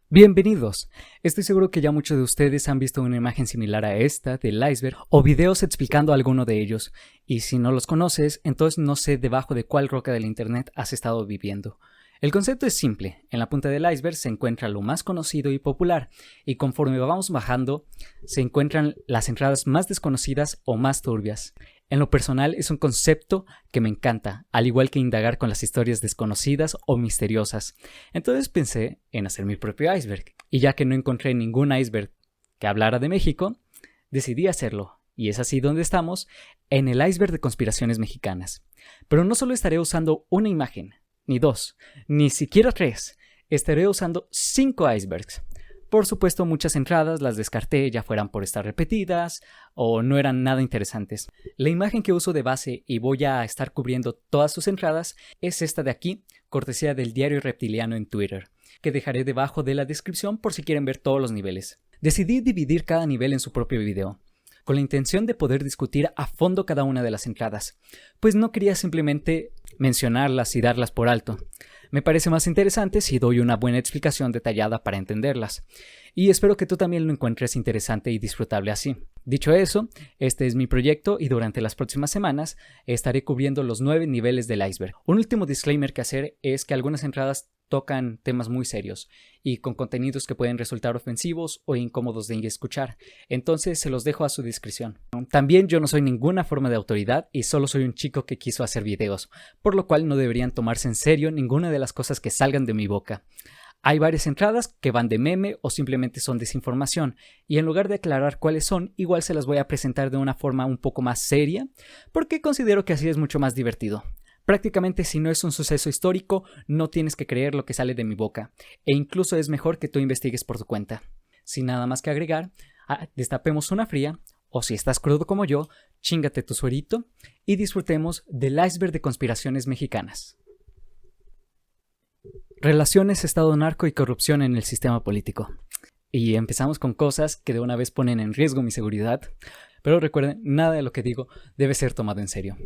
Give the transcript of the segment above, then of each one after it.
Bienvenidos. Estoy seguro que ya muchos de ustedes han visto una imagen similar a esta del iceberg o videos explicando alguno de ellos, y si no los conoces, entonces no sé debajo de cuál roca del internet has estado viviendo. El concepto es simple: en la punta del iceberg se encuentra lo más conocido y popular, y conforme vamos bajando se encuentran las entradas más desconocidas o más turbias. En lo personal es un concepto que me encanta, al igual que indagar con las historias desconocidas o misteriosas. Entonces pensé en hacer mi propio iceberg, y ya que no encontré ningún iceberg que hablara de México, decidí hacerlo, y es así donde estamos, en el iceberg de conspiraciones mexicanas. Pero no solo estaré usando una imagen, ni dos, ni siquiera tres, estaré usando 5 icebergs. Por supuesto, muchas entradas las descarté, ya fueran por estar repetidas o no eran nada interesantes. La imagen que uso de base y voy a estar cubriendo todas sus entradas es esta de aquí, cortesía del Diario Reptiliano en Twitter, que dejaré debajo de la descripción por si quieren ver todos los niveles. Decidí dividir cada nivel en su propio video, con la intención de poder discutir a fondo cada una de las entradas, pues no quería simplemente mencionarlas y darlas por alto. Me parece más interesante si doy una buena explicación detallada para entenderlas, y espero que tú también lo encuentres interesante y disfrutable así. Dicho eso, este es mi proyecto y durante las próximas semanas estaré cubriendo los 9 niveles del iceberg. Un último disclaimer que hacer es que algunas entradas tocan temas muy serios y con contenidos que pueden resultar ofensivos o incómodos de escuchar, entonces se los dejo a su discreción. También yo no soy ninguna forma de autoridad y solo soy un chico que quiso hacer videos, por lo cual no deberían tomarse en serio ninguna de las cosas que salgan de mi boca. Hay varias entradas que van de meme o simplemente son desinformación, y en lugar de aclarar cuáles son, igual se las voy a presentar de una forma un poco más seria, porque considero que así es mucho más divertido. Prácticamente si no es un suceso histórico, no tienes que creer lo que sale de mi boca, e incluso es mejor que tú investigues por tu cuenta. Sin nada más que agregar, destapemos una fría, o si estás crudo como yo, chíngate tu suerito y disfrutemos del iceberg de conspiraciones mexicanas. Relaciones, Estado narco y corrupción en el sistema político. Y empezamos con cosas que de una vez ponen en riesgo mi seguridad, pero recuerden, nada de lo que digo debe ser tomado en serio.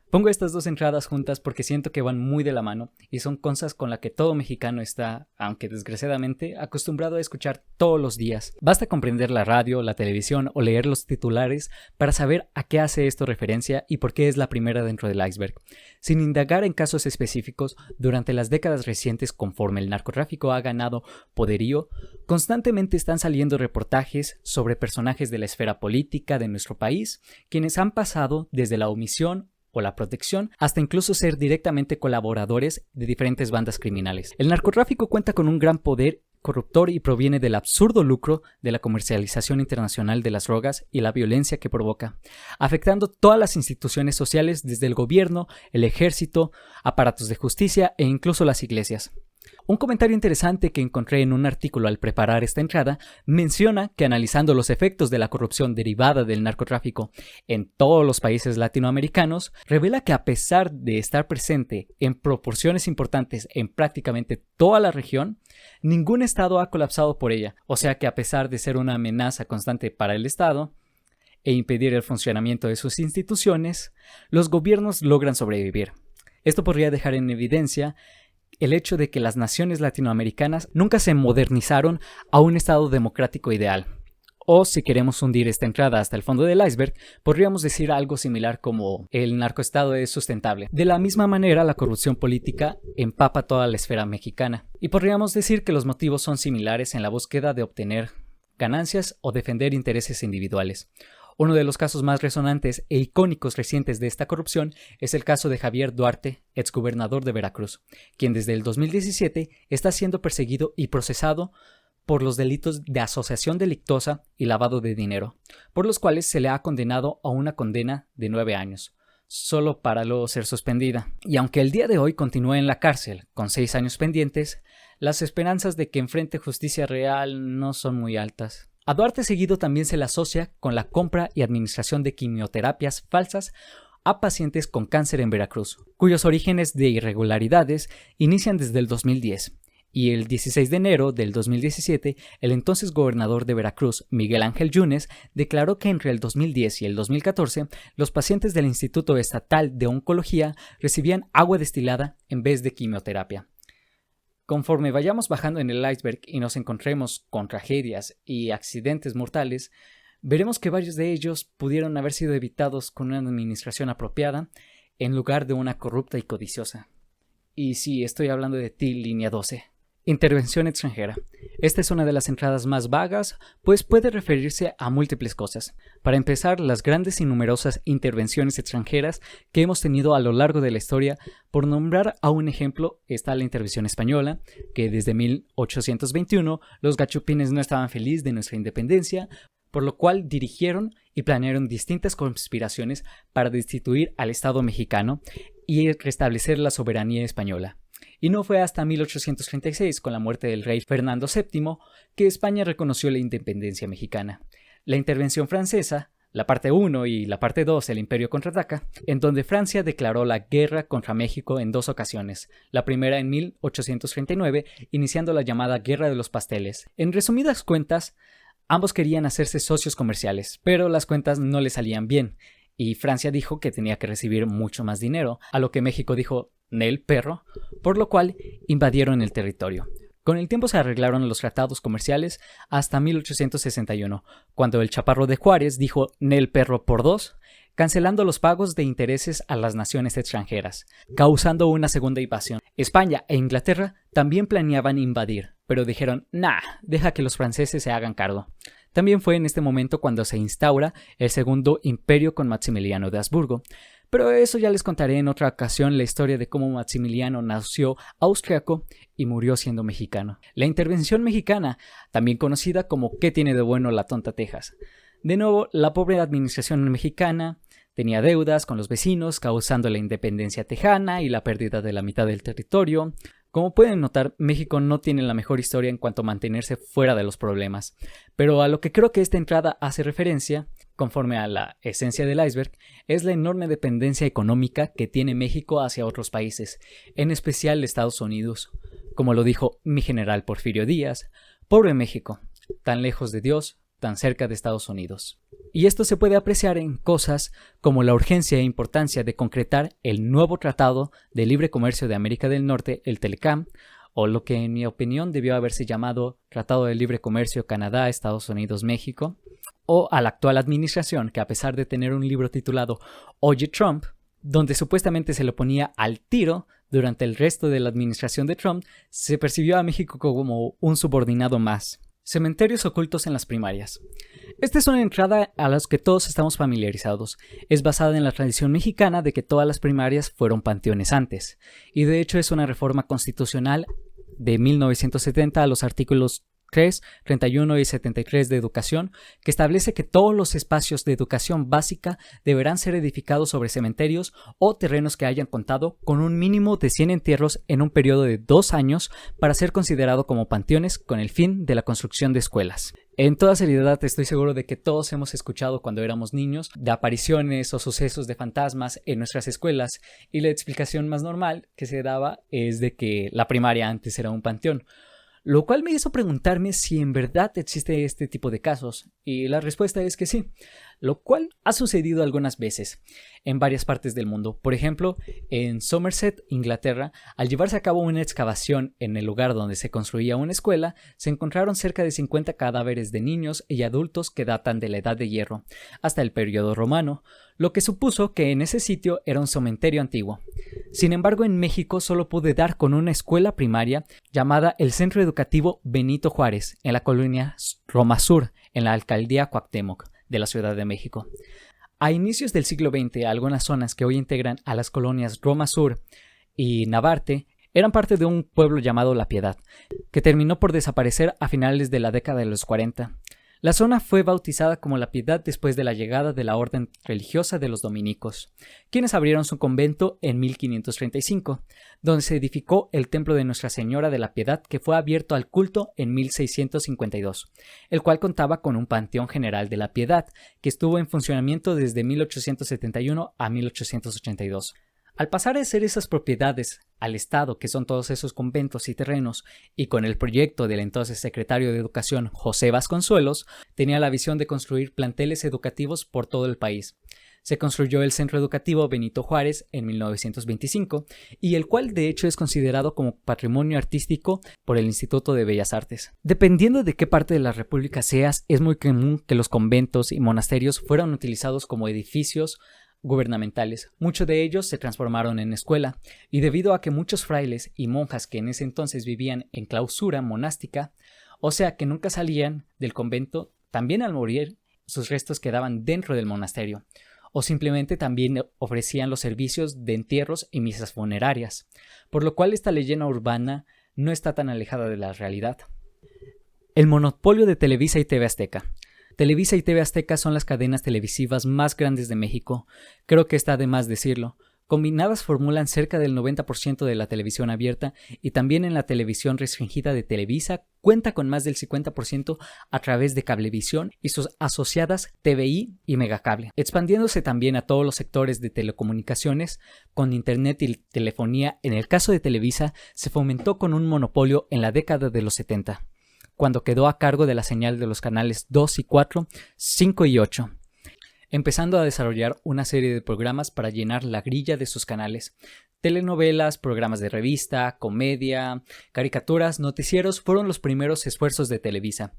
Pongo estas dos entradas juntas porque siento que van muy de la mano y son cosas con las que todo mexicano está, aunque desgraciadamente, acostumbrado a escuchar todos los días. Basta comprender la radio, la televisión o leer los titulares para saber a qué hace esto referencia y por qué es la primera dentro del iceberg. Sin indagar en casos específicos, durante las décadas recientes, conforme el narcotráfico ha ganado poderío, constantemente están saliendo reportajes sobre personajes de la esfera política de nuestro país, quienes han pasado desde la omisión o la protección, hasta incluso ser directamente colaboradores de diferentes bandas criminales. El narcotráfico cuenta con un gran poder corruptor y proviene del absurdo lucro de la comercialización internacional de las drogas y la violencia que provoca, afectando todas las instituciones sociales desde el gobierno, el ejército, aparatos de justicia e incluso las iglesias. Un comentario interesante que encontré en un artículo al preparar esta entrada menciona que analizando los efectos de la corrupción derivada del narcotráfico en todos los países latinoamericanos, revela que a pesar de estar presente en proporciones importantes en prácticamente toda la región, ningún estado ha colapsado por ella, o sea que a pesar de ser una amenaza constante para el estado e impedir el funcionamiento de sus instituciones, los gobiernos logran sobrevivir. Esto podría dejar en evidencia el hecho de que las naciones latinoamericanas nunca se modernizaron a un estado democrático ideal. O si queremos hundir esta entrada hasta el fondo del iceberg, podríamos decir algo similar como el narcoestado es sustentable. De la misma manera, la corrupción política empapa toda la esfera mexicana. Y podríamos decir que los motivos son similares en la búsqueda de obtener ganancias o defender intereses individuales. Uno de los casos más resonantes e icónicos recientes de esta corrupción es el caso de Javier Duarte, exgobernador de Veracruz, quien desde el 2017 está siendo perseguido y procesado por los delitos de asociación delictuosa y lavado de dinero, por los cuales se le ha condenado a una condena de 9 años, solo para luego ser suspendida. Y aunque el día de hoy continúa en la cárcel con 6 años pendientes, las esperanzas de que enfrente justicia real no son muy altas. A Duarte seguido también se le asocia con la compra y administración de quimioterapias falsas a pacientes con cáncer en Veracruz, cuyos orígenes de irregularidades inician desde el 2010. Y el 16 de enero del 2017, el entonces gobernador de Veracruz, Miguel Ángel Yunes, declaró que entre el 2010 y el 2014, los pacientes del Instituto Estatal de Oncología recibían agua destilada en vez de quimioterapia. Conforme vayamos bajando en el iceberg y nos encontremos con tragedias y accidentes mortales, veremos que varios de ellos pudieron haber sido evitados con una administración apropiada en lugar de una corrupta y codiciosa. Y sí, estoy hablando de ti, línea 12. Intervención extranjera. Esta es una de las entradas más vagas, pues puede referirse a múltiples cosas. Para empezar, las grandes y numerosas intervenciones extranjeras que hemos tenido a lo largo de la historia. Por nombrar a un ejemplo, está la intervención española, que desde 1821 los gachupines no estaban felices de nuestra independencia, por lo cual dirigieron y planearon distintas conspiraciones para destituir al Estado mexicano y restablecer la soberanía española. Y no fue hasta 1836, con la muerte del rey Fernando VII, que España reconoció la independencia mexicana. La intervención francesa, la parte 1 y la parte 2, el Imperio contraataca, en donde Francia declaró la guerra contra México en 2 ocasiones, la primera en 1839, iniciando la llamada Guerra de los Pasteles. En resumidas cuentas, ambos querían hacerse socios comerciales, pero las cuentas no les salían bien, y Francia dijo que tenía que recibir mucho más dinero, a lo que México dijo «Nel perro», por lo cual invadieron el territorio. Con el tiempo se arreglaron los tratados comerciales hasta 1861, cuando el Chaparro de Juárez dijo «Nel perro por 2», cancelando los pagos de intereses a las naciones extranjeras, causando una segunda invasión. España e Inglaterra también planeaban invadir, pero dijeron «Nah, deja que los franceses se hagan cargo». También fue en este momento cuando se instaura el Segundo Imperio con Maximiliano de Habsburgo. Pero eso ya les contaré en otra ocasión la historia de cómo Maximiliano nació austriaco y murió siendo mexicano. La intervención mexicana, también conocida como ¿qué tiene de bueno la tonta Texas? De nuevo, la pobre administración mexicana tenía deudas con los vecinos, causando la independencia tejana y la pérdida de la mitad del territorio. Como pueden notar, México no tiene la mejor historia en cuanto a mantenerse fuera de los problemas, pero a lo que creo que esta entrada hace referencia, conforme a la esencia del iceberg, es la enorme dependencia económica que tiene México hacia otros países, en especial Estados Unidos. Como lo dijo mi general Porfirio Díaz, pobre México, tan lejos de Dios, tan cerca de Estados Unidos. Y esto se puede apreciar en cosas como la urgencia e importancia de concretar el nuevo Tratado de Libre Comercio de América del Norte, el TELCAM, o lo que en mi opinión debió haberse llamado Tratado de Libre Comercio Canadá, Estados Unidos, México, o a la actual administración que, a pesar de tener un libro titulado Oye Trump, donde supuestamente se lo ponía al tiro durante el resto de la administración de Trump, se percibió a México como un subordinado más. Cementerios ocultos en las primarias. Esta es una entrada a la que todos estamos familiarizados. Es basada en la tradición mexicana de que todas las primarias fueron panteones antes, y de hecho es una reforma constitucional de 1970 a los artículos 3, 31 y 73 de educación, que establece que todos los espacios de educación básica deberán ser edificados sobre cementerios o terrenos que hayan contado con un mínimo de 100 entierros en un periodo de 2 años para ser considerado como panteones con el fin de la construcción de escuelas. En toda seriedad, estoy seguro de que todos hemos escuchado cuando éramos niños de apariciones o sucesos de fantasmas en nuestras escuelas, y la explicación más normal que se daba es de que la primaria antes era un panteón. Lo cual me hizo preguntarme si en verdad existe este tipo de casos, y la respuesta es que sí, lo cual ha sucedido algunas veces en varias partes del mundo. Por ejemplo, en Somerset, Inglaterra, al llevarse a cabo una excavación en el lugar donde se construía una escuela, se encontraron cerca de 50 cadáveres de niños y adultos que datan de la Edad de Hierro hasta el periodo romano, lo que supuso que en ese sitio era un cementerio antiguo. Sin embargo, en México solo pude dar con una escuela primaria llamada el Centro Educativo Benito Juárez, en la colonia Roma Sur, en la alcaldía Cuauhtémoc de la Ciudad de México. A inicios del siglo XX, algunas zonas que hoy integran a las colonias Roma Sur y Navarte eran parte de un pueblo llamado La Piedad, que terminó por desaparecer a finales de la década de los 40. La zona fue bautizada como La Piedad después de la llegada de la orden religiosa de los dominicos, quienes abrieron su convento en 1535, donde se edificó el templo de Nuestra Señora de la Piedad, que fue abierto al culto en 1652, el cual contaba con un panteón general de la Piedad, que estuvo en funcionamiento desde 1871 a 1882. Al pasar de ser esas propiedades al Estado, que son todos esos conventos y terrenos, y con el proyecto del entonces secretario de Educación José Vasconcelos, tenía la visión de construir planteles educativos por todo el país. se construyó el Centro Educativo Benito Juárez en 1925 y el cual de hecho es considerado como patrimonio artístico por el Instituto de Bellas Artes. Dependiendo de qué parte de la República seas, es muy común que los conventos y monasterios fueran utilizados como edificios gubernamentales. Muchos de ellos se transformaron en escuela, y debido a que muchos frailes y monjas que en ese entonces vivían en clausura monástica, o sea que nunca salían del convento, también al morir sus restos quedaban dentro del monasterio, o simplemente también ofrecían los servicios de entierros y misas funerarias, por lo cual esta leyenda urbana no está tan alejada de la realidad. El monopolio de Televisa y TV Azteca. Televisa y TV Azteca son las cadenas televisivas más grandes de México. Creo que está de más decirlo. Combinadas formulan cerca del 90% de la televisión abierta, y también en la televisión restringida de Televisa cuenta con más del 50% a través de Cablevisión y sus asociadas TVI y Megacable, expandiéndose también a todos los sectores de telecomunicaciones con internet y telefonía. En el caso de Televisa se fomentó con un monopolio en la década de los 70. Cuando quedó a cargo de la señal de los canales 2 y 4, 5 y 8, empezando a desarrollar una serie de programas para llenar la grilla de sus canales. Telenovelas, programas de revista, comedia, caricaturas, noticieros fueron los primeros esfuerzos de Televisa.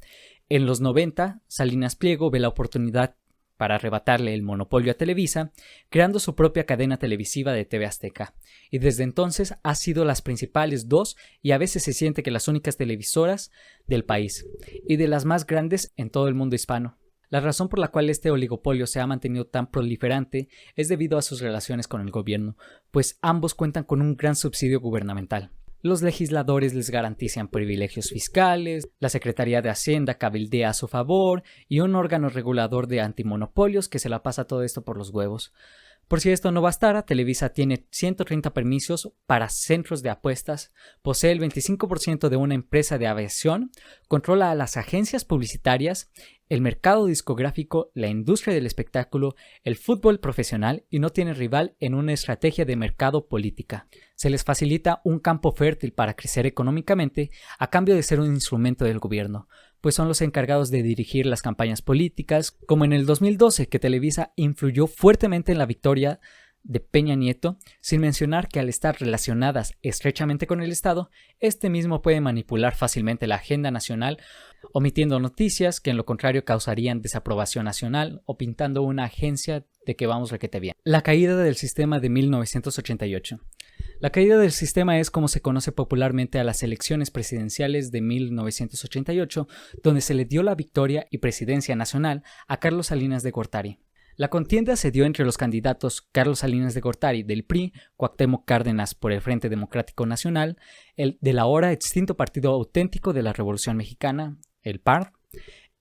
En los 90, Salinas Pliego ve la oportunidad para arrebatarle el monopolio a Televisa, creando su propia cadena televisiva de TV Azteca, y desde entonces ha sido las principales dos y a veces se siente que las únicas televisoras del país, y de las más grandes en todo el mundo hispano. La razón por la cual este oligopolio se ha mantenido tan proliferante es debido a sus relaciones con el gobierno, pues ambos cuentan con un gran subsidio gubernamental. Los legisladores les garantizan privilegios fiscales, la Secretaría de Hacienda cabildea a su favor y un órgano regulador de antimonopolios que se la pasa todo esto por los huevos. Por si esto no bastara, Televisa tiene 130 permisos para centros de apuestas, posee el 25% de una empresa de aviación, controla a las agencias publicitarias, el mercado discográfico, la industria del espectáculo, el fútbol profesional y no tiene rival en una estrategia de mercado política. Se les facilita un campo fértil para crecer económicamente a cambio de ser un instrumento del gobierno, pues son los encargados de dirigir las campañas políticas, como en el 2012 que Televisa influyó fuertemente en la victoria de Peña Nieto, sin mencionar que al estar relacionadas estrechamente con el Estado, este mismo puede manipular fácilmente la agenda nacional, omitiendo noticias que en lo contrario causarían desaprobación nacional o pintando una agencia de que vamos requete bien. La caída del sistema de 1988. La caída del sistema es como se conoce popularmente a las elecciones presidenciales de 1988, donde se le dio la victoria y presidencia nacional a Carlos Salinas de Gortari. La contienda se dio entre los candidatos Carlos Salinas de Gortari del PRI, Cuauhtémoc Cárdenas por el Frente Democrático Nacional, el del ahora extinto Partido Auténtico de la Revolución Mexicana, el PAR,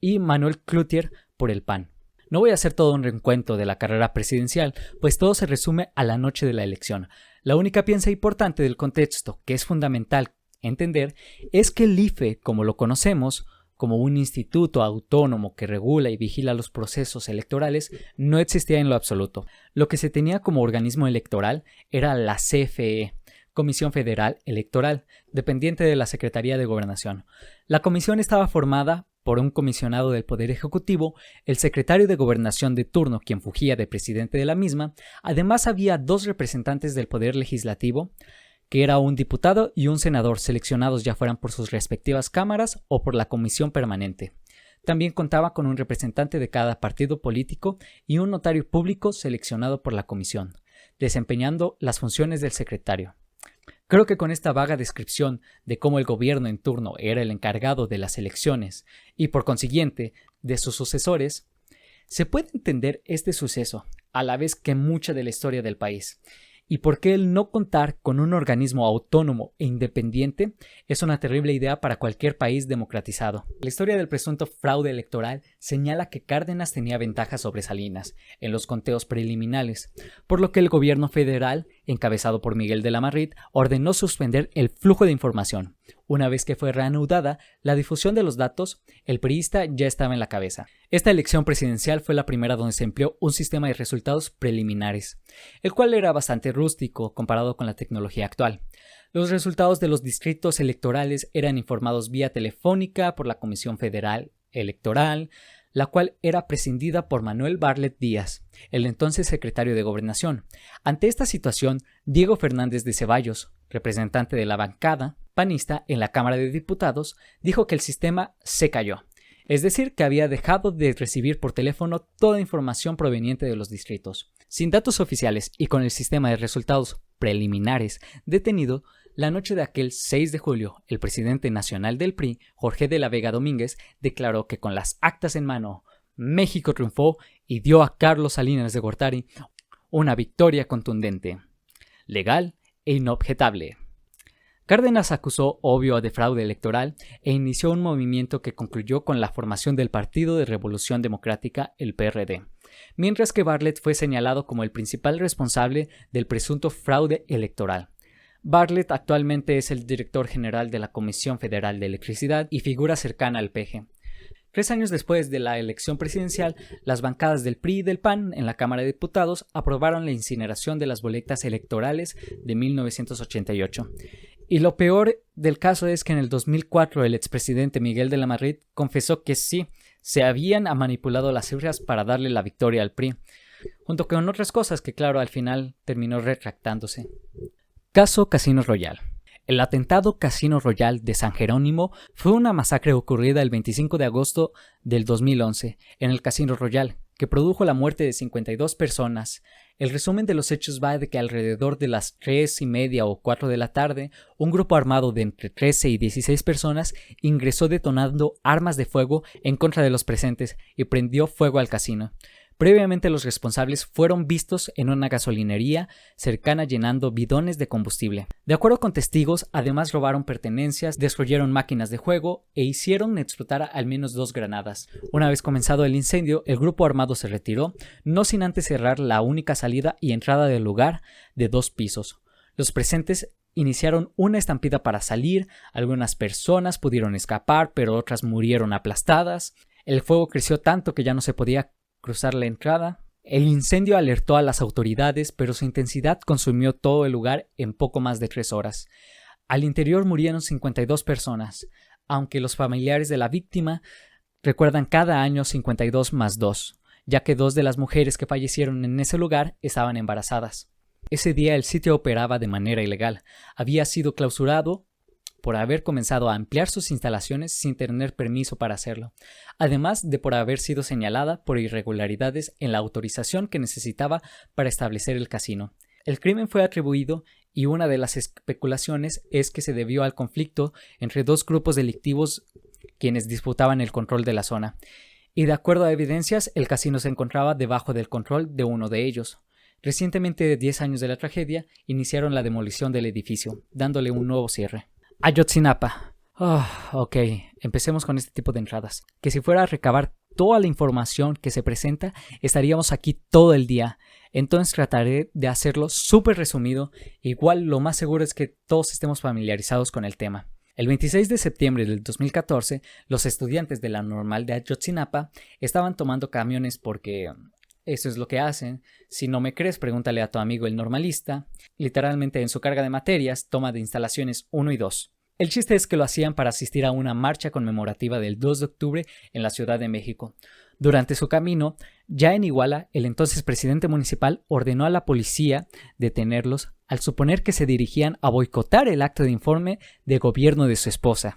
y Manuel Cloutier por el PAN. No voy a hacer todo un recuento de la carrera presidencial, pues todo se resume a la noche de la elección. La única pieza importante del contexto que es fundamental entender es que el IFE, como lo conocemos, como un instituto autónomo que regula y vigila los procesos electorales, no existía en lo absoluto. Lo que se tenía como organismo electoral era la CFE, Comisión Federal Electoral, dependiente de la Secretaría de Gobernación. La comisión estaba formada por un comisionado del Poder Ejecutivo, el secretario de Gobernación de turno, quien fungía de presidente de la misma. Además había dos representantes del Poder Legislativo, que era un diputado y un senador seleccionados ya fueran por sus respectivas cámaras o por la comisión permanente. También contaba con un representante de cada partido político y un notario público seleccionado por la comisión, desempeñando las funciones del secretario. Creo que con esta vaga descripción de cómo el gobierno en turno era el encargado de las elecciones y por consiguiente de sus sucesores, se puede entender este suceso a la vez que mucha de la historia del país. Y por qué el no contar con un organismo autónomo e independiente es una terrible idea para cualquier país democratizado. La historia del presunto fraude electoral señala que Cárdenas tenía ventaja sobre Salinas en los conteos preliminares, por lo que el gobierno federal, encabezado por Miguel de la Madrid, ordenó suspender el flujo de información. Una vez que fue reanudada la difusión de los datos, el priista ya estaba en la cabeza. Esta elección presidencial fue la primera donde se empleó un sistema de resultados preliminares, el cual era bastante rústico comparado con la tecnología actual. Los resultados de los distritos electorales eran informados vía telefónica por la Comisión Federal Electoral, la cual era prescindida por Manuel Bartlett Díaz, el entonces secretario de Gobernación. Ante esta situación, Diego Fernández de Ceballos, representante de la bancada panista en la Cámara de Diputados, dijo que el sistema se cayó, es decir, que había dejado de recibir por teléfono toda información proveniente de los distritos. Sin datos oficiales y con el sistema de resultados preliminares detenido, la noche de aquel 6 de julio, el presidente nacional del PRI, Jorge de la Vega Domínguez, declaró que con las actas en mano, México triunfó y dio a Carlos Salinas de Gortari una victoria contundente, legal e inobjetable. Cárdenas acusó obvio de fraude electoral e inició un movimiento que concluyó con la formación del Partido de Revolución Democrática, el PRD, mientras que Bartlett fue señalado como el principal responsable del presunto fraude electoral. Bartlett actualmente es el director general de la Comisión Federal de Electricidad y figura cercana al PG. 3 años después de la elección presidencial, las bancadas del PRI y del PAN en la Cámara de Diputados aprobaron la incineración de las boletas electorales de 1988. Y lo peor del caso es que en el 2004 el expresidente Miguel de la Madrid confesó que sí, se habían manipulado las cifras para darle la victoria al PRI, junto con otras cosas que claro al final terminó retractándose. Caso Casino Royal. El atentado Casino Royal de San Jerónimo fue una masacre ocurrida el 25 de agosto del 2011 en el Casino Royal, que produjo la muerte de 52 personas. El resumen de los hechos va de que alrededor de las 3:30 o 4 de la tarde, un grupo armado de entre 13 y 16 personas ingresó detonando armas de fuego en contra de los presentes y prendió fuego al casino. Previamente los responsables fueron vistos en una gasolinería cercana llenando bidones de combustible. De acuerdo con testigos, además robaron pertenencias, destruyeron máquinas de juego e hicieron explotar al menos 2 granadas. Una vez comenzado el incendio, el grupo armado se retiró, no sin antes cerrar la única salida y entrada del lugar de 2 pisos. Los presentes iniciaron una estampida para salir, algunas personas pudieron escapar, pero otras murieron aplastadas. El fuego creció tanto que ya no se podía cruzar la entrada. El incendio alertó a las autoridades, pero su intensidad consumió todo el lugar en poco más de 3 horas. Al interior murieron 52 personas, aunque los familiares de la víctima recuerdan cada año 52 más 2, ya que 2 de las mujeres que fallecieron en ese lugar estaban embarazadas. Ese día el sitio operaba de manera ilegal. Había sido clausurado por haber comenzado a ampliar sus instalaciones sin tener permiso para hacerlo, además de por haber sido señalada por irregularidades en la autorización que necesitaba para establecer el casino. El crimen fue atribuido y una de las especulaciones es que se debió al conflicto entre 2 grupos delictivos quienes disputaban el control de la zona, y de acuerdo a evidencias el casino se encontraba debajo del control de uno de ellos. Recientemente, 10 años de la tragedia, iniciaron la demolición del edificio, dándole un nuevo cierre. Ayotzinapa. Ok, empecemos con este tipo de entradas. Que si fuera a recabar toda la información que se presenta, estaríamos aquí todo el día. Entonces trataré de hacerlo súper resumido. Igual lo más seguro es que todos estemos familiarizados con el tema. El 26 de septiembre del 2014, los estudiantes de la Normal de Ayotzinapa estaban tomando camiones porque eso es lo que hacen. Si no me crees, pregúntale a tu amigo el normalista. Literalmente en su carga de materias, toma de instalaciones 1 y 2. El chiste es que lo hacían para asistir a una marcha conmemorativa del 2 de octubre en la Ciudad de México. Durante su camino, ya en Iguala, el entonces presidente municipal ordenó a la policía detenerlos al suponer que se dirigían a boicotar el acto de informe de gobierno de su esposa.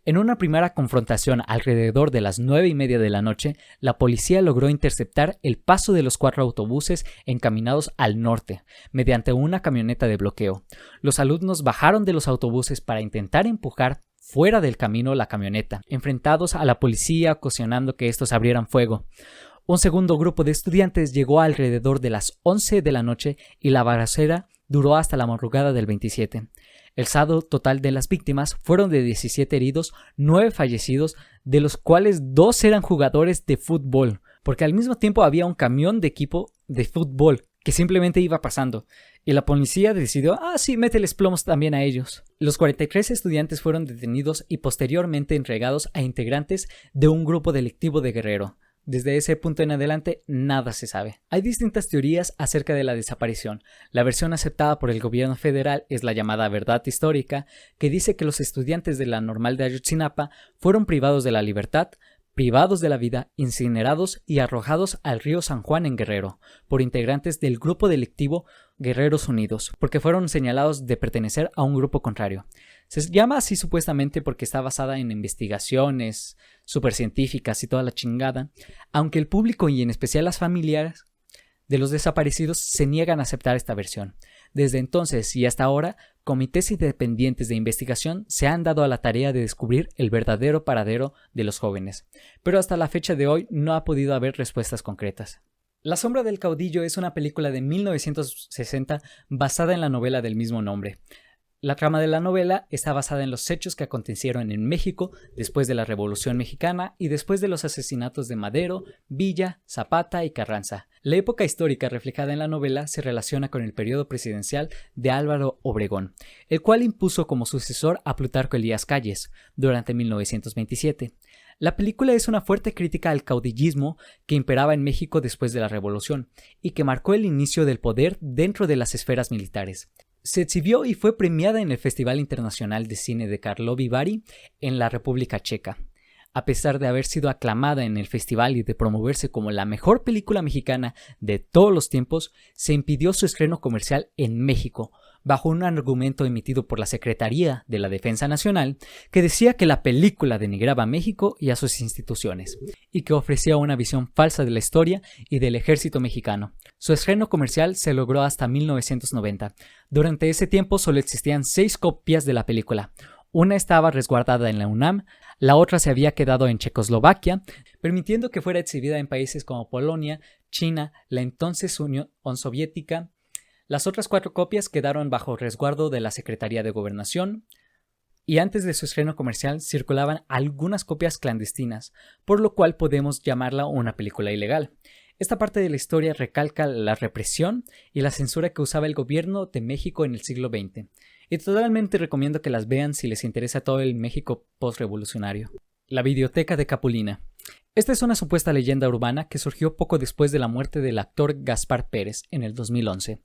En una primera confrontación alrededor de las 9:30 de la noche, la policía logró interceptar el paso de los 4 autobuses encaminados al norte, mediante una camioneta de bloqueo. Los alumnos bajaron de los autobuses para intentar empujar fuera del camino la camioneta, enfrentados a la policía ocasionando que estos abrieran fuego. Un segundo grupo de estudiantes llegó alrededor de las 11 de la noche y la balacera duró hasta la madrugada del 27. El saldo total de las víctimas fueron de 17 heridos, 9 fallecidos, de los cuales 2 eran jugadores de fútbol, porque al mismo tiempo había un camión de equipo de fútbol que simplemente iba pasando, y la policía decidió, sí, mételes plomos también a ellos. Los 43 estudiantes fueron detenidos y posteriormente entregados a integrantes de un grupo delictivo de Guerrero. Desde ese punto en adelante, nada se sabe. Hay distintas teorías acerca de la desaparición. La versión aceptada por el gobierno federal es la llamada verdad histórica, que dice que los estudiantes de la Normal de Ayotzinapa fueron privados de la libertad, privados de la vida, incinerados y arrojados al río San Juan en Guerrero, por integrantes del grupo delictivo Guerreros Unidos, porque fueron señalados de pertenecer a un grupo contrario. Se llama así supuestamente porque está basada en investigaciones supercientíficas y toda la chingada, aunque el público y en especial las familiares de los desaparecidos se niegan a aceptar esta versión. Desde entonces y hasta ahora, comités independientes de investigación se han dado a la tarea de descubrir el verdadero paradero de los jóvenes, pero hasta la fecha de hoy no ha podido haber respuestas concretas. La sombra del caudillo es una película de 1960 basada en la novela del mismo nombre. La trama de la novela está basada en los hechos que acontecieron en México después de la Revolución Mexicana y después de los asesinatos de Madero, Villa, Zapata y Carranza. La época histórica reflejada en la novela se relaciona con el periodo presidencial de Álvaro Obregón, el cual impuso como sucesor a Plutarco Elías Calles durante 1927. La película es una fuerte crítica al caudillismo que imperaba en México después de la Revolución y que marcó el inicio del poder dentro de las esferas militares. Se exhibió y fue premiada en el Festival Internacional de Cine de Karlovy Vary en la República Checa. A pesar de haber sido aclamada en el festival y de promoverse como la mejor película mexicana de todos los tiempos, se impidió su estreno comercial en México, bajo un argumento emitido por la Secretaría de la Defensa Nacional que decía que la película denigraba a México y a sus instituciones, y que ofrecía una visión falsa de la historia y del ejército mexicano. Su estreno comercial se logró hasta 1990. Durante ese tiempo solo existían 6 copias de la película. Una estaba resguardada en la UNAM, la otra se había quedado en Checoslovaquia, permitiendo que fuera exhibida en países como Polonia, China, la entonces Unión Soviética. Las otras 4 copias quedaron bajo resguardo de la Secretaría de Gobernación, y antes de su estreno comercial circulaban algunas copias clandestinas, por lo cual podemos llamarla una película ilegal. Esta parte de la historia recalca la represión y la censura que usaba el gobierno de México en el siglo XX, y totalmente recomiendo que las vean si les interesa todo el México postrevolucionario. La Videoteca de Capulina. Esta es una supuesta leyenda urbana que surgió poco después de la muerte del actor Gaspar Pérez en el 2011.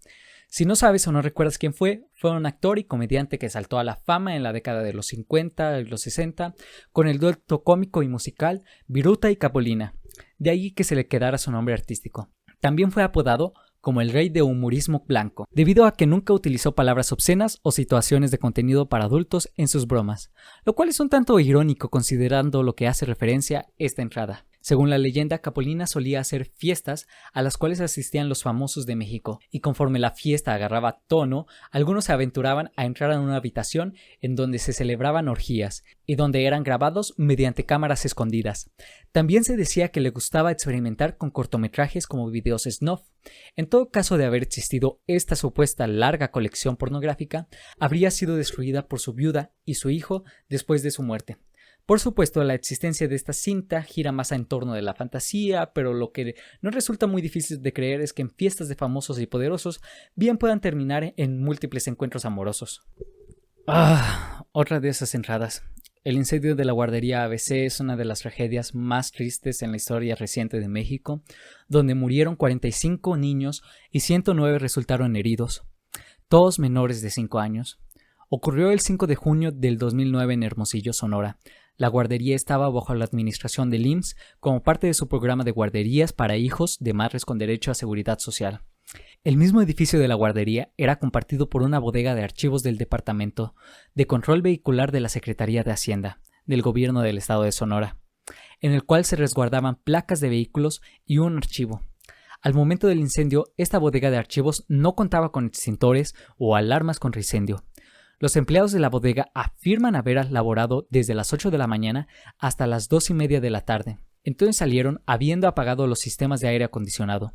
Si no sabes o no recuerdas quién fue un actor y comediante que saltó a la fama en la década de los 50 y los 60 con el dueto cómico y musical Viruta y Capulina, de ahí que se le quedara su nombre artístico. También fue apodado como el rey de humorismo blanco, debido a que nunca utilizó palabras obscenas o situaciones de contenido para adultos en sus bromas, lo cual es un tanto irónico considerando lo que hace referencia esta entrada. Según la leyenda, Capulina solía hacer fiestas a las cuales asistían los famosos de México, y conforme la fiesta agarraba tono, algunos se aventuraban a entrar a una habitación en donde se celebraban orgías, y donde eran grabados mediante cámaras escondidas. También se decía que le gustaba experimentar con cortometrajes como videos snuff. En todo caso de haber existido esta supuesta larga colección pornográfica, habría sido destruida por su viuda y su hijo después de su muerte. Por supuesto, la existencia de esta cinta gira más en torno de la fantasía, pero lo que no resulta muy difícil de creer es que en fiestas de famosos y poderosos bien puedan terminar en múltiples encuentros amorosos. Otra de esas entradas. El incendio de la guardería ABC es una de las tragedias más tristes en la historia reciente de México, donde murieron 45 niños y 109 resultaron heridos, todos menores de 5 años. Ocurrió el 5 de junio del 2009 en Hermosillo, Sonora. La guardería estaba bajo la administración del IMSS como parte de su programa de guarderías para hijos de madres con derecho a seguridad social. El mismo edificio de la guardería era compartido por una bodega de archivos del Departamento de Control Vehicular de la Secretaría de Hacienda, del Gobierno del Estado de Sonora, en el cual se resguardaban placas de vehículos y un archivo. Al momento del incendio, esta bodega de archivos no contaba con extintores o alarmas contra incendio. Los empleados de la bodega afirman haber laborado desde las 8 de la mañana hasta las 2:30 de la tarde. Entonces salieron habiendo apagado los sistemas de aire acondicionado.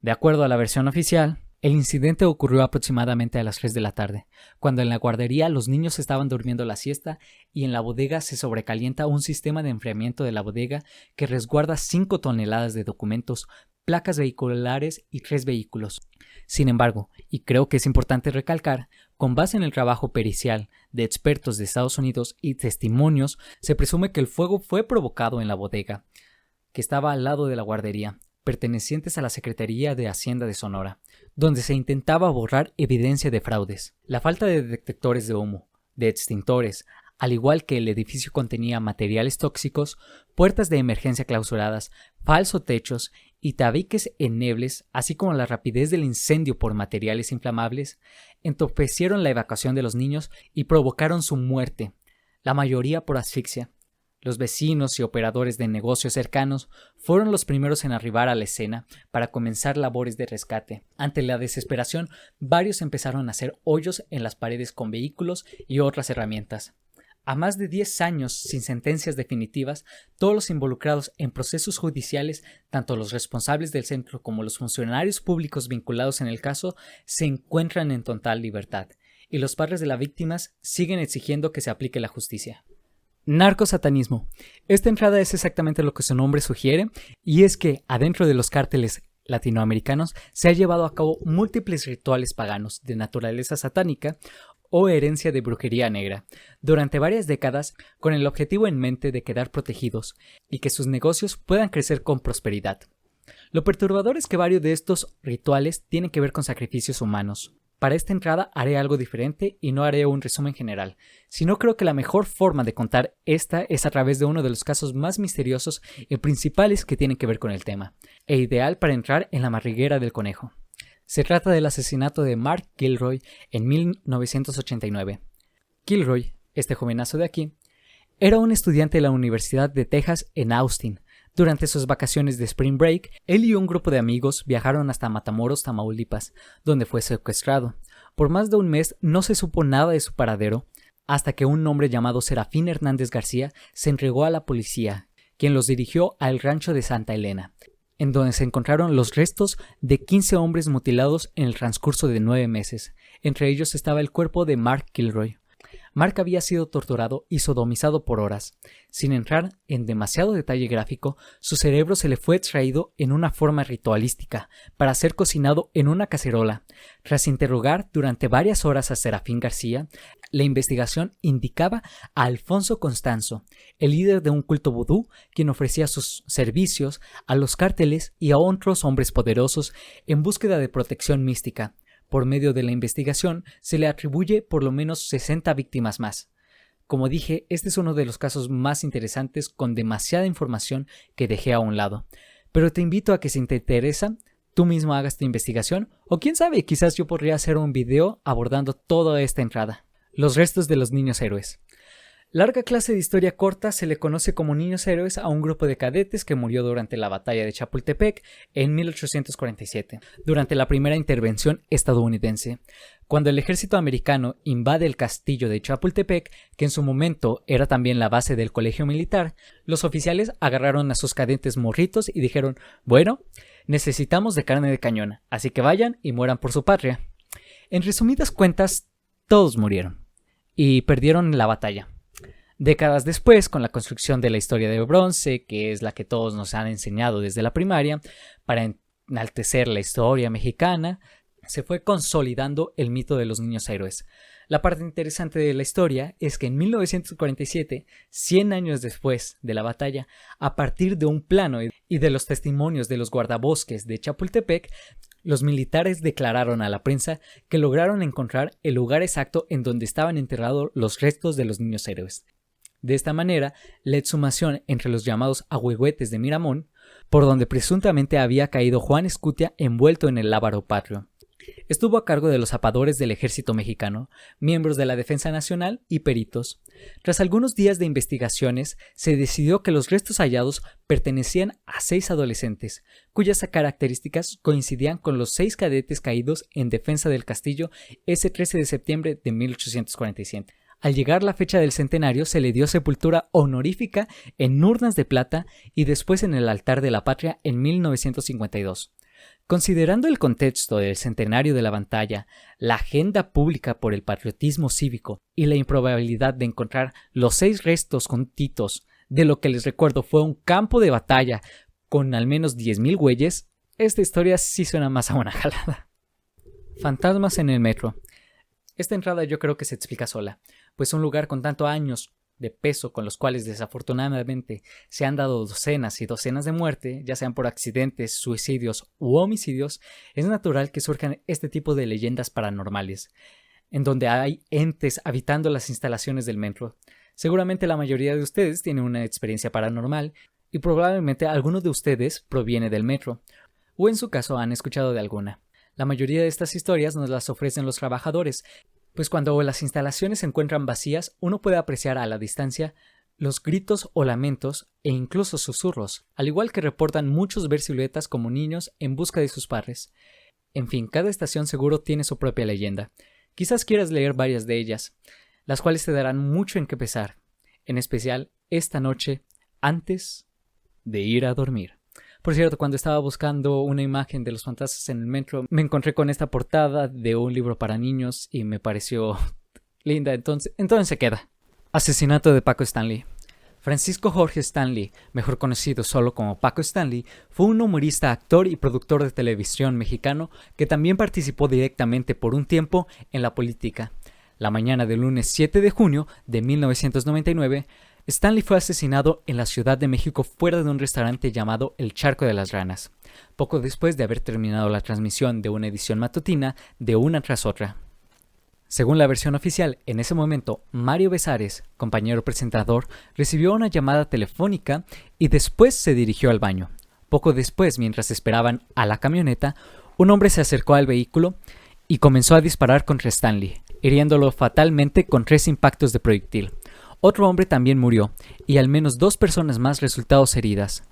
De acuerdo a la versión oficial, el incidente ocurrió aproximadamente a las 3 de la tarde, cuando en la guardería los niños estaban durmiendo la siesta y en la bodega se sobrecalienta un sistema de enfriamiento de la bodega que resguarda 5 toneladas de documentos, placas vehiculares y 3 vehículos. Sin embargo, y creo que es importante recalcar, con base en el trabajo pericial de expertos de Estados Unidos y testimonios, se presume que el fuego fue provocado en la bodega, que estaba al lado de la guardería, pertenecientes a la Secretaría de Hacienda de Sonora, donde se intentaba borrar evidencia de fraudes. La falta de detectores de humo, de extintores, Al igual que el edificio contenía materiales tóxicos, puertas de emergencia clausuradas, falsos techos y tabiques endebles, así como la rapidez del incendio por materiales inflamables, entorpecieron la evacuación de los niños y provocaron su muerte, la mayoría por asfixia. Los vecinos y operadores de negocios cercanos fueron los primeros en arribar a la escena para comenzar labores de rescate. Ante la desesperación, varios empezaron a hacer hoyos en las paredes con vehículos y otras herramientas. A más de 10 años sin sentencias definitivas, todos los involucrados en procesos judiciales, tanto los responsables del centro como los funcionarios públicos vinculados en el caso, se encuentran en total libertad, y los padres de las víctimas siguen exigiendo que se aplique la justicia. Narcosatanismo. Esta entrada es exactamente lo que su nombre sugiere, y es que adentro de los cárteles latinoamericanos se han llevado a cabo múltiples rituales paganos de naturaleza satánica o herencia de brujería negra, durante varias décadas con el objetivo en mente de quedar protegidos y que sus negocios puedan crecer con prosperidad. Lo perturbador es que varios de estos rituales tienen que ver con sacrificios humanos. Para esta entrada haré algo diferente y no haré un resumen general, sino creo que la mejor forma de contar esta es a través de uno de los casos más misteriosos y principales que tienen que ver con el tema, e ideal para entrar en la madriguera del conejo. Se trata del asesinato de Mark Kilroy en 1989. Kilroy, este jovenazo de aquí, era un estudiante de la Universidad de Texas en Austin. Durante sus vacaciones de Spring Break, él y un grupo de amigos viajaron hasta Matamoros, Tamaulipas, donde fue secuestrado. Por más de un mes no se supo nada de su paradero, hasta que un hombre llamado Serafín Hernández García se entregó a la policía, quien los dirigió al rancho de Santa Elena, en donde se encontraron los restos de 15 hombres mutilados en el transcurso de 9 meses. Entre ellos estaba el cuerpo de Mark Kilroy. Mark había sido torturado y sodomizado por horas. Sin entrar en demasiado detalle gráfico, su cerebro se le fue extraído en una forma ritualística para ser cocinado en una cacerola. Tras interrogar durante varias horas a Serafín García, la investigación indicaba a Alfonso Constanzo, el líder de un culto vudú, quien ofrecía sus servicios a los cárteles y a otros hombres poderosos en búsqueda de protección mística. Por medio de la investigación, se le atribuye por lo menos 60 víctimas más. Como dije, este es uno de los casos más interesantes con demasiada información que dejé a un lado. Pero te invito a que si te interesa, tú mismo hagas tu investigación, o quién sabe, quizás yo podría hacer un video abordando toda esta entrada. Los restos de los niños héroes. Larga clase de historia corta se le conoce como niños héroes a un grupo de cadetes que murió durante la batalla de Chapultepec en 1847, durante la primera intervención estadounidense. Cuando el ejército americano invade el castillo de Chapultepec, que en su momento era también la base del colegio militar, los oficiales agarraron a sus cadetes morritos y dijeron: bueno, necesitamos de carne de cañón, así que vayan y mueran por su patria. En resumidas cuentas, todos murieron y perdieron la batalla. Décadas después, con la construcción de la historia de bronce, que es la que todos nos han enseñado desde la primaria, para enaltecer la historia mexicana, se fue consolidando el mito de los niños héroes. La parte interesante de la historia es que en 1947, 100 años después de la batalla, a partir de un plano y de los testimonios de los guardabosques de Chapultepec, los militares declararon a la prensa que lograron encontrar el lugar exacto en donde estaban enterrados los restos de los niños héroes. De esta manera, la exhumación entre los llamados ahuehuetes de Miramón, por donde presuntamente había caído Juan Escutia envuelto en el lábaro patrio, estuvo a cargo de los zapadores del ejército mexicano, miembros de la Defensa Nacional y peritos. Tras algunos días de investigaciones, se decidió que los restos hallados pertenecían a 6 adolescentes, cuyas características coincidían con los 6 cadetes caídos en defensa del castillo ese 13 de septiembre de 1847. Al llegar la fecha del centenario, se le dio sepultura honorífica en urnas de plata y después en el altar de la patria en 1952. Considerando el contexto del centenario de la batalla, la agenda pública por el patriotismo cívico y la improbabilidad de encontrar los 6 restos juntitos de lo que les recuerdo fue un campo de batalla con al menos 10,000 güeyes, esta historia sí suena más a una jalada. Fantasmas en el metro. Esta entrada yo creo que se explica sola, pues un lugar con tantos años de peso con los cuales desafortunadamente se han dado docenas y docenas de muertes, ya sean por accidentes, suicidios u homicidios, es natural que surjan este tipo de leyendas paranormales, en donde hay entes habitando las instalaciones del metro. Seguramente la mayoría de ustedes tienen una experiencia paranormal y probablemente alguno de ustedes proviene del metro, o en su caso han escuchado de alguna. La mayoría de estas historias nos las ofrecen los trabajadores, pues cuando las instalaciones se encuentran vacías, uno puede apreciar a la distancia los gritos o lamentos e incluso susurros, al igual que reportan muchos ver siluetas como niños en busca de sus padres. En fin, cada estación seguro tiene su propia leyenda. Quizás quieras leer varias de ellas, las cuales te darán mucho en qué pensar, en especial esta noche antes de ir a dormir. Por cierto, cuando estaba buscando una imagen de los fantasmas en el metro, me encontré con esta portada de un libro para niños y me pareció linda, entonces se queda. Asesinato de Paco Stanley. Francisco Jorge Stanley, mejor conocido solo como Paco Stanley, fue un humorista, actor y productor de televisión mexicano que también participó directamente por un tiempo en la política. La mañana del lunes 7 de junio de 1999, Stanley fue asesinado en la Ciudad de México fuera de un restaurante llamado El Charco de las Ranas, poco después de haber terminado la transmisión de una edición matutina de una tras otra. Según la versión oficial, en ese momento, Mario Besares, compañero presentador, recibió una llamada telefónica y después se dirigió al baño. Poco después, mientras esperaban a la camioneta, un hombre se acercó al vehículo y comenzó a disparar contra Stanley, hiriéndolo fatalmente con 3 impactos de proyectil. Otro hombre también murió, y al menos 2 personas más resultaron heridas.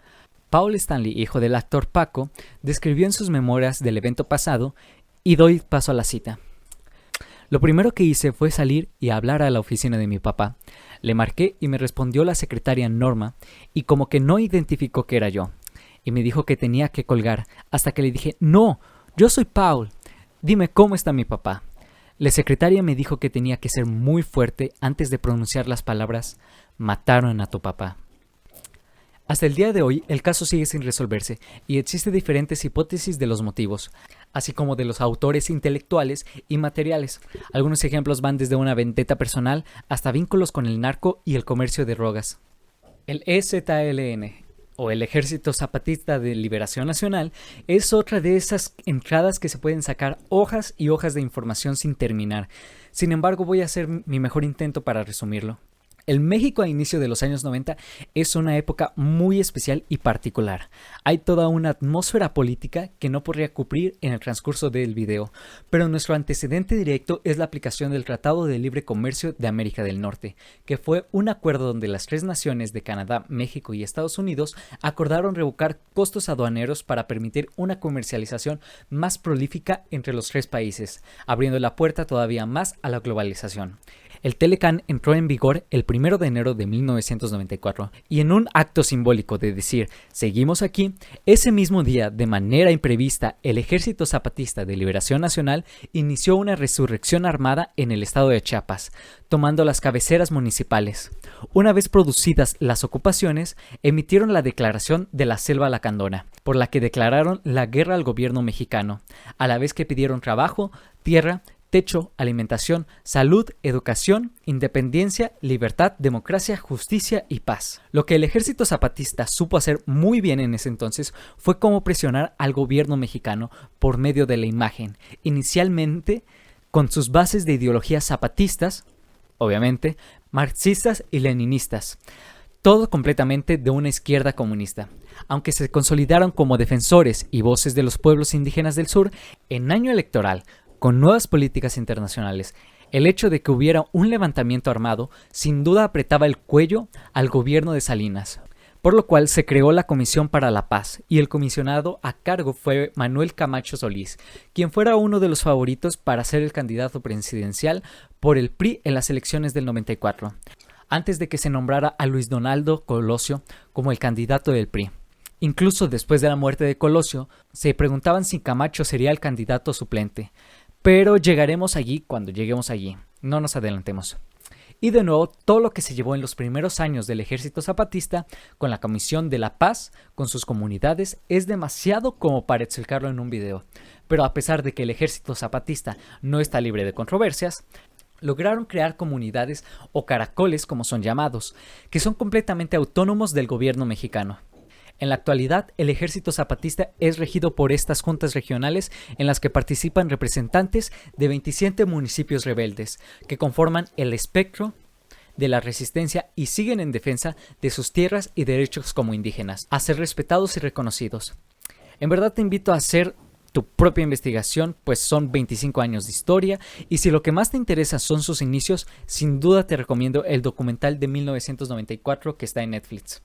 Paul Stanley, hijo del actor Paco, describió en sus memorias del evento pasado, y doy paso a la cita. Lo primero que hice fue salir y hablar a la oficina de mi papá. Le marqué y me respondió la secretaria Norma, y como que no identificó que era yo, y me dijo que tenía que colgar, hasta que le dije, no, yo soy Paul, dime cómo está mi papá. La secretaria me dijo que tenía que ser muy fuerte antes de pronunciar las palabras «mataron a tu papá». Hasta el día de hoy, el caso sigue sin resolverse y existen diferentes hipótesis de los motivos, así como de los autores intelectuales y materiales. Algunos ejemplos van desde una vendetta personal hasta vínculos con el narco y el comercio de drogas. El EZLN, o el Ejército Zapatista de Liberación Nacional, es otra de esas entradas que se pueden sacar hojas y hojas de información sin terminar. Sin embargo, voy a hacer mi mejor intento para resumirlo. El México a inicio de los años 90 es una época muy especial y particular. Hay toda una atmósfera política que no podría cubrir en el transcurso del video, pero nuestro antecedente directo es la aplicación del Tratado de Libre Comercio de América del Norte, que fue un acuerdo donde las 3 naciones de Canadá, México y Estados Unidos acordaron revocar costos aduaneros para permitir una comercialización más prolífica entre los 3 países, abriendo la puerta todavía más a la globalización. El Telecán entró en vigor el 1 de enero de 1994 y en un acto simbólico de decir «seguimos aquí», ese mismo día, de manera imprevista, el Ejército Zapatista de Liberación Nacional inició una resurrección armada en el estado de Chiapas, tomando las cabeceras municipales. Una vez producidas las ocupaciones, emitieron la Declaración de la Selva Lacandona, por la que declararon la guerra al gobierno mexicano, a la vez que pidieron trabajo, tierra, techo, alimentación, salud, educación, independencia, libertad, democracia, justicia y paz. Lo que el ejército zapatista supo hacer muy bien en ese entonces fue cómo presionar al gobierno mexicano por medio de la imagen, inicialmente con sus bases de ideologías zapatistas, obviamente, marxistas y leninistas, todo completamente de una izquierda comunista. Aunque se consolidaron como defensores y voces de los pueblos indígenas del sur, en año electoral, con nuevas políticas internacionales, el hecho de que hubiera un levantamiento armado sin duda apretaba el cuello al gobierno de Salinas, por lo cual se creó la Comisión para la Paz y el comisionado a cargo fue Manuel Camacho Solís, quien fuera uno de los favoritos para ser el candidato presidencial por el PRI en las elecciones del 94, antes de que se nombrara a Luis Donaldo Colosio como el candidato del PRI. Incluso después de la muerte de Colosio, se preguntaban si Camacho sería el candidato suplente. Pero llegaremos allí cuando lleguemos allí, no nos adelantemos. Y de nuevo, todo lo que se llevó en los primeros años del ejército zapatista, con la Comisión de la Paz, con sus comunidades, es demasiado como para explicarlo en un video. Pero a pesar de que el ejército zapatista no está libre de controversias, lograron crear comunidades o caracoles como son llamados, que son completamente autónomos del gobierno mexicano. En la actualidad, el Ejército Zapatista es regido por estas juntas regionales en las que participan representantes de 27 municipios rebeldes, que conforman el espectro de la resistencia y siguen en defensa de sus tierras y derechos como indígenas, a ser respetados y reconocidos. En verdad te invito a hacer tu propia investigación, pues son 25 años de historia, y si lo que más te interesa son sus inicios, sin duda te recomiendo el documental de 1994 que está en Netflix,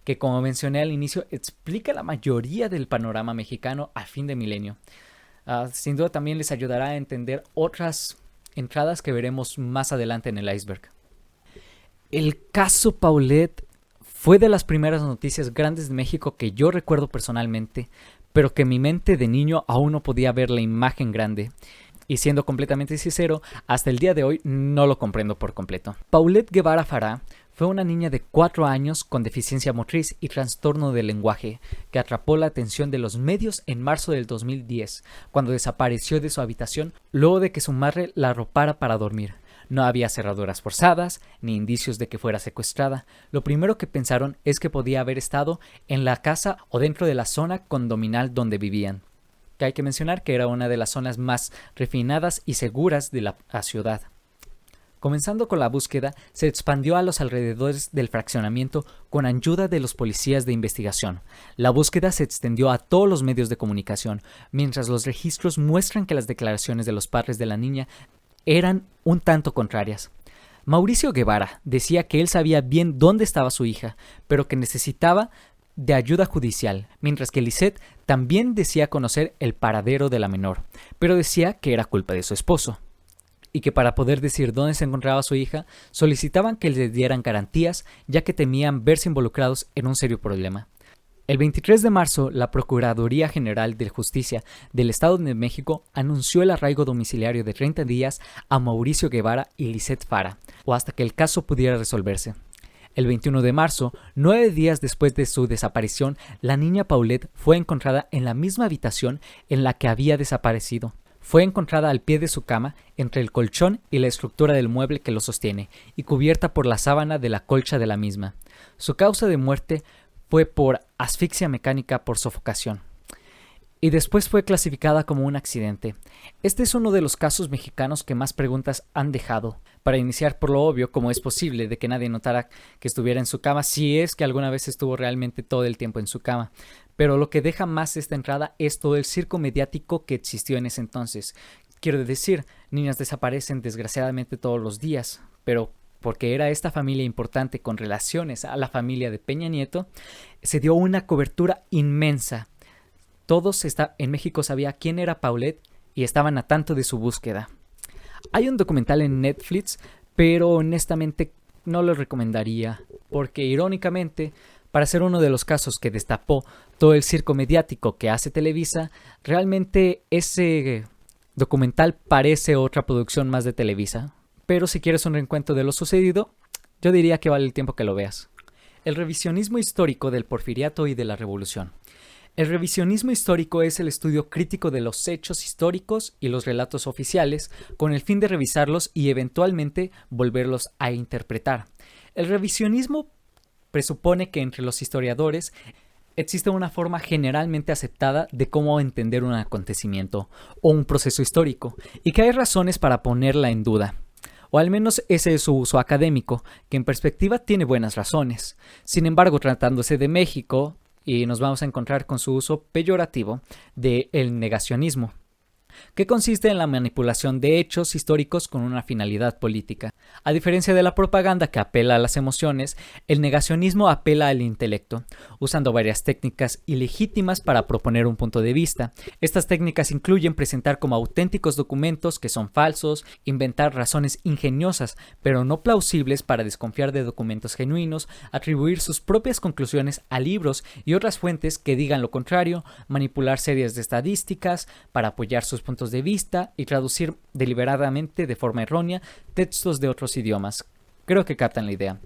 que como mencioné al inicio explica la mayoría del panorama mexicano a fin de milenio. Sin duda también les ayudará a entender otras entradas que veremos más adelante en el iceberg. El caso Paulette fue de las primeras noticias grandes de México que yo recuerdo personalmente, pero que mi mente de niño aún no podía ver la imagen grande. Y siendo completamente sincero, hasta el día de hoy no lo comprendo por completo. Paulette Guevara Farah fue una niña de 4 años con deficiencia motriz y trastorno del lenguaje que atrapó la atención de los medios en marzo del 2010, cuando desapareció de su habitación luego de que su madre la arropara para dormir. No había cerraduras forzadas, ni indicios de que fuera secuestrada. Lo primero que pensaron es que podía haber estado en la casa o dentro de la zona condominal donde vivían, que hay que mencionar que era una de las zonas más refinadas y seguras de la ciudad. Comenzando con la búsqueda, se expandió a los alrededores del fraccionamiento con ayuda de los policías de investigación. La búsqueda se extendió a todos los medios de comunicación, mientras los registros muestran que las declaraciones de los padres de la niña eran un tanto contrarias. Mauricio Guevara decía que él sabía bien dónde estaba su hija, pero que necesitaba de ayuda judicial, mientras que Lisette también decía conocer el paradero de la menor, pero decía que era culpa de su esposo, y que para poder decir dónde se encontraba su hija, solicitaban que les dieran garantías, ya que temían verse involucrados en un serio problema. El 23 de marzo, la Procuraduría General de Justicia del Estado de México anunció el arraigo domiciliario de 30 días a Mauricio Guevara y Lisette Farah, o hasta que el caso pudiera resolverse. El 21 de marzo, 9 días después de su desaparición, la niña Paulette fue encontrada en la misma habitación en la que había desaparecido. Fue encontrada al pie de su cama, entre el colchón y la estructura del mueble que lo sostiene, y cubierta por la sábana de la colcha de la misma. Su causa de muerte fue por asfixia mecánica por sofocación, y después fue clasificada como un accidente. Este es uno de los casos mexicanos que más preguntas han dejado. Para iniciar por lo obvio, ¿cómo es posible de que nadie notara que estuviera en su cama si es que alguna vez estuvo realmente todo el tiempo en su cama? Pero lo que deja más esta entrada es todo el circo mediático que existió en ese entonces. Quiero decir, niñas desaparecen desgraciadamente todos los días, pero porque era esta familia importante con relaciones a la familia de Peña Nieto, se dio una cobertura inmensa. Todos en México sabían quién era Paulette y estaban a tanto de su búsqueda. Hay un documental en Netflix, pero honestamente no lo recomendaría, porque irónicamente, para ser uno de los casos que destapó todo el circo mediático que hace Televisa, realmente ese documental parece otra producción más de Televisa. Pero si quieres un reencuentro de lo sucedido, yo diría que vale el tiempo que lo veas. El revisionismo histórico del Porfiriato y de la Revolución. El revisionismo histórico es el estudio crítico de los hechos históricos y los relatos oficiales con el fin de revisarlos y eventualmente volverlos a interpretar. El revisionismo presupone que entre los historiadores existe una forma generalmente aceptada de cómo entender un acontecimiento o un proceso histórico y que hay razones para ponerla en duda. O al menos ese es su uso académico, que en perspectiva tiene buenas razones. Sin embargo, tratándose de México, y nos vamos a encontrar con su uso peyorativo de el negacionismo, que consiste en la manipulación de hechos históricos con una finalidad política. A diferencia de la propaganda que apela a las emociones, el negacionismo apela al intelecto, usando varias técnicas ilegítimas para proponer un punto de vista. Estas técnicas incluyen presentar como auténticos documentos que son falsos, inventar razones ingeniosas pero no plausibles para desconfiar de documentos genuinos, atribuir sus propias conclusiones a libros y otras fuentes que digan lo contrario, manipular series de estadísticas para apoyar sus puntos de vista y traducir deliberadamente de forma errónea textos de otros idiomas. Creo que captan la idea.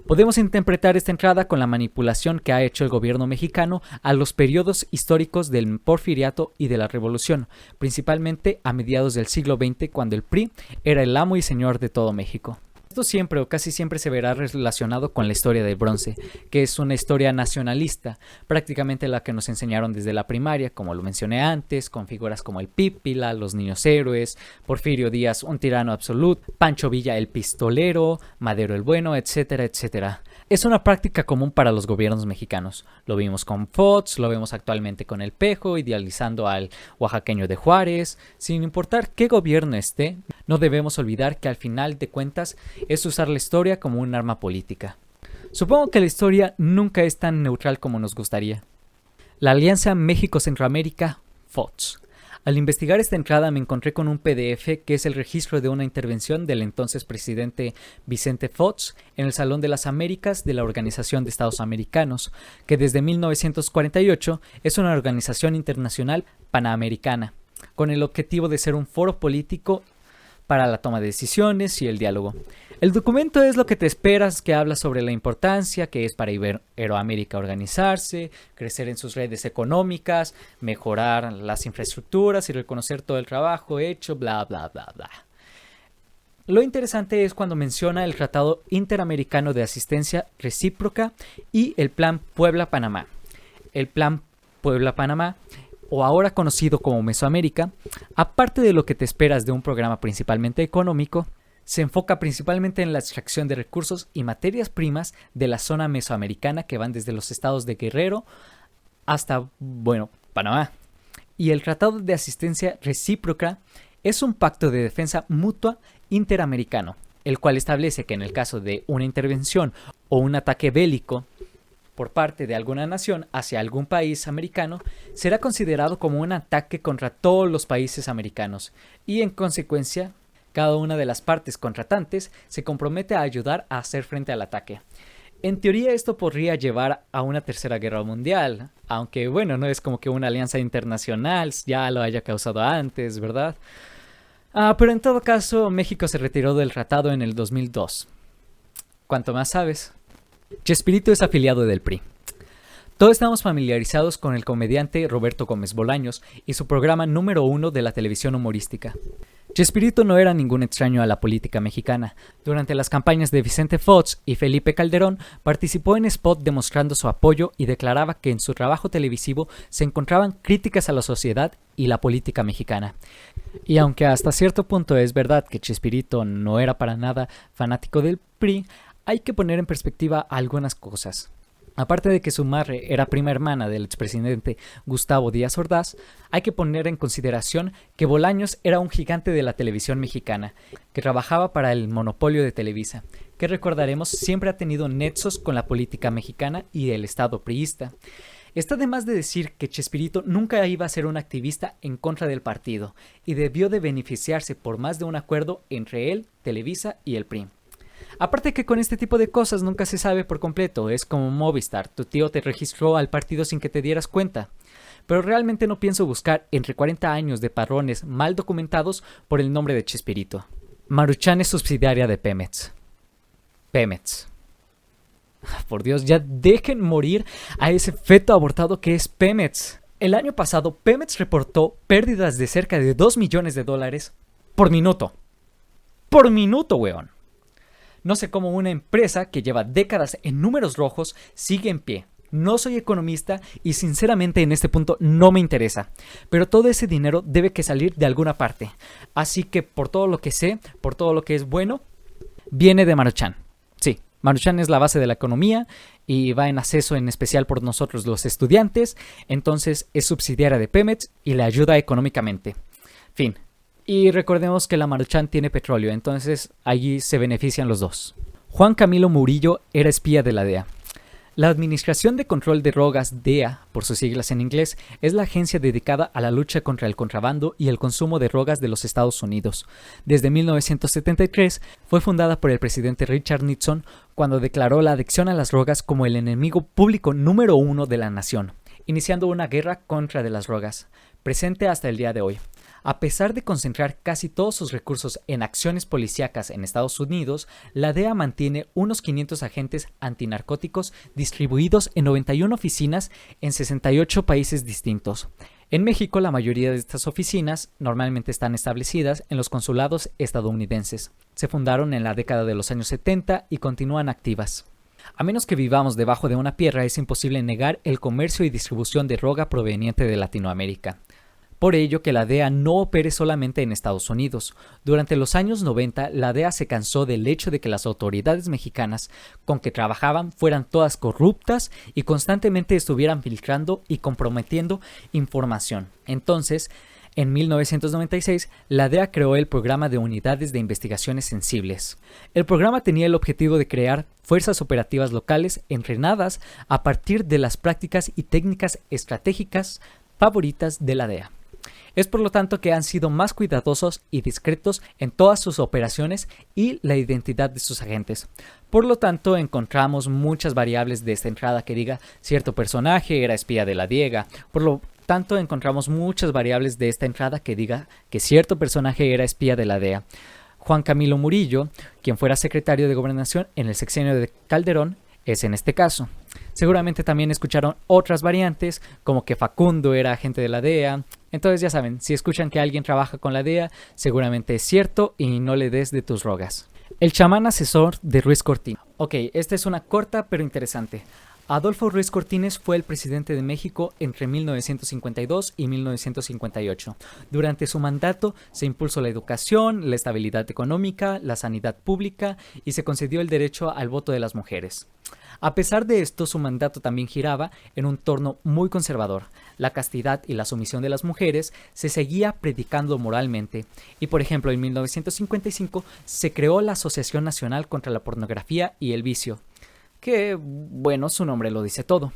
Podemos interpretar esta entrada con la manipulación que ha hecho el gobierno mexicano a los periodos históricos del Porfiriato y de la Revolución, principalmente a mediados del siglo XX, cuando el PRI era el amo y señor de todo México. Esto siempre o casi siempre se verá relacionado con la historia del bronce, que es una historia nacionalista, prácticamente la que nos enseñaron desde la primaria, como lo mencioné antes, con figuras como el Pípila, los niños héroes, Porfirio Díaz, un tirano absoluto, Pancho Villa el pistolero, Madero el bueno, etcétera, etcétera. Es una práctica común para los gobiernos mexicanos. Lo vimos con Fox, lo vemos actualmente con el Pejo, idealizando al oaxaqueño de Juárez. Sin importar qué gobierno esté, no debemos olvidar que al final de cuentas es usar la historia como un arma política. Supongo que la historia nunca es tan neutral como nos gustaría. La Alianza México-Centroamérica, FOTS. Al investigar esta entrada me encontré con un PDF que es el registro de una intervención del entonces presidente Vicente Fox en el Salón de las Américas de la Organización de Estados Americanos, que desde 1948 es una organización internacional panamericana, con el objetivo de ser un foro político para la toma de decisiones y el diálogo. El documento es lo que te esperas, que habla sobre la importancia que es para Iberoamérica organizarse, crecer en sus redes económicas, mejorar las infraestructuras y reconocer todo el trabajo hecho, bla, bla, bla, bla. Lo interesante es cuando menciona el Tratado Interamericano de Asistencia Recíproca y el Plan Puebla-Panamá. El Plan Puebla-Panamá, o ahora conocido como Mesoamérica, aparte de lo que te esperas de un programa principalmente económico, se enfoca principalmente en la extracción de recursos y materias primas de la zona mesoamericana que van desde los estados de Guerrero hasta, Panamá. Y el Tratado de Asistencia Recíproca es un pacto de defensa mutua interamericano, el cual establece que en el caso de una intervención o un ataque bélico por parte de alguna nación hacia algún país americano, será considerado como un ataque contra todos los países americanos y en consecuencia cada una de las partes contratantes se compromete a ayudar a hacer frente al ataque. En teoría esto podría llevar a una tercera guerra mundial, aunque no es como que una alianza internacional ya lo haya causado antes, ¿verdad? Pero en todo caso México se retiró del tratado en el 2002. ¿Cuánto más sabes? Chespirito es afiliado del PRI. Todos estamos familiarizados con el comediante Roberto Gómez Bolaños y su programa número 1 de la televisión humorística. Chespirito no era ningún extraño a la política mexicana. Durante las campañas de Vicente Fox y Felipe Calderón participó en spot demostrando su apoyo y declaraba que en su trabajo televisivo se encontraban críticas a la sociedad y la política mexicana. Y aunque hasta cierto punto es verdad que Chespirito no era para nada fanático del PRI, hay que poner en perspectiva algunas cosas. Aparte de que su madre era prima hermana del expresidente Gustavo Díaz Ordaz, hay que poner en consideración que Bolaños era un gigante de la televisión mexicana, que trabajaba para el monopolio de Televisa, que recordaremos siempre ha tenido nexos con la política mexicana y el Estado priista. Está de más de decir que Chespirito nunca iba a ser un activista en contra del partido, y debió de beneficiarse por más de un acuerdo entre él, Televisa y el PRI. Aparte que con este tipo de cosas nunca se sabe por completo, es como Movistar, tu tío te registró al partido sin que te dieras cuenta. Pero realmente no pienso buscar entre 40 años de parrones mal documentados por el nombre de Chespirito. Maruchan es subsidiaria de Pemex. Pemex. Por Dios, ya dejen morir a ese feto abortado que es Pemex. El año pasado Pemex reportó pérdidas de cerca de $2 millones por minuto. Por minuto, weón. No sé cómo una empresa que lleva décadas en números rojos sigue en pie. No soy economista y sinceramente en este punto no me interesa. Pero todo ese dinero debe que salir de alguna parte. Así que por todo lo que sé, por todo lo que es bueno, viene de Maruchan. Sí, Maruchan es la base de la economía y va en acceso en especial por nosotros los estudiantes. Entonces es subsidiaria de Pemex y le ayuda económicamente. Fin. Y recordemos que la Maruchan tiene petróleo, entonces allí se benefician los dos. Juan Camilo Murillo era espía de la DEA. La Administración de Control de Drogas, DEA, por sus siglas en inglés, es la agencia dedicada a la lucha contra el contrabando y el consumo de drogas de los Estados Unidos. Desde 1973 fue fundada por el presidente Richard Nixon cuando declaró la adicción a las drogas como el enemigo público número 1 de la nación, iniciando una guerra contra de las drogas, presente hasta el día de hoy. A pesar de concentrar casi todos sus recursos en acciones policíacas en Estados Unidos, la DEA mantiene unos 500 agentes antinarcóticos distribuidos en 91 oficinas en 68 países distintos. En México, la mayoría de estas oficinas normalmente están establecidas en los consulados estadounidenses. Se fundaron en la década de los años 70 y continúan activas. A menos que vivamos debajo de una piedra, es imposible negar el comercio y distribución de droga proveniente de Latinoamérica. Por ello que la DEA no opere solamente en Estados Unidos. Durante los años 90, la DEA se cansó del hecho de que las autoridades mexicanas con que trabajaban fueran todas corruptas y constantemente estuvieran filtrando y comprometiendo información. Entonces, en 1996, la DEA creó el Programa de Unidades de Investigaciones Sensibles. El programa tenía el objetivo de crear fuerzas operativas locales entrenadas a partir de las prácticas y técnicas estratégicas favoritas de la DEA. Es por lo tanto que han sido más cuidadosos y discretos en todas sus operaciones y la identidad de sus agentes. Por lo tanto, encontramos muchas variables de esta entrada que diga cierto personaje era espía de la DEA. Por lo tanto, encontramos muchas variables de esta entrada que diga que cierto personaje era espía de la DEA. Juan Camilo Murillo, quien fuera secretario de Gobernación en el sexenio de Calderón, es en este caso. Seguramente también escucharon otras variantes, como que Facundo era agente de la DEA. Entonces ya saben, si escuchan que alguien trabaja con la DEA, seguramente es cierto y no le des de tus rogas. El chamán asesor de Ruiz Cortines. Ok, esta es una corta pero interesante. Adolfo Ruiz Cortines fue el presidente de México entre 1952 y 1958. Durante su mandato se impulsó la educación, la estabilidad económica, la sanidad pública y se concedió el derecho al voto de las mujeres. A pesar de esto, su mandato también giraba en un torno muy conservador. La castidad y la sumisión de las mujeres se seguía predicando moralmente y, por ejemplo, en 1955 se creó la Asociación Nacional contra la Pornografía y el Vicio, que, bueno, su nombre lo dice todo.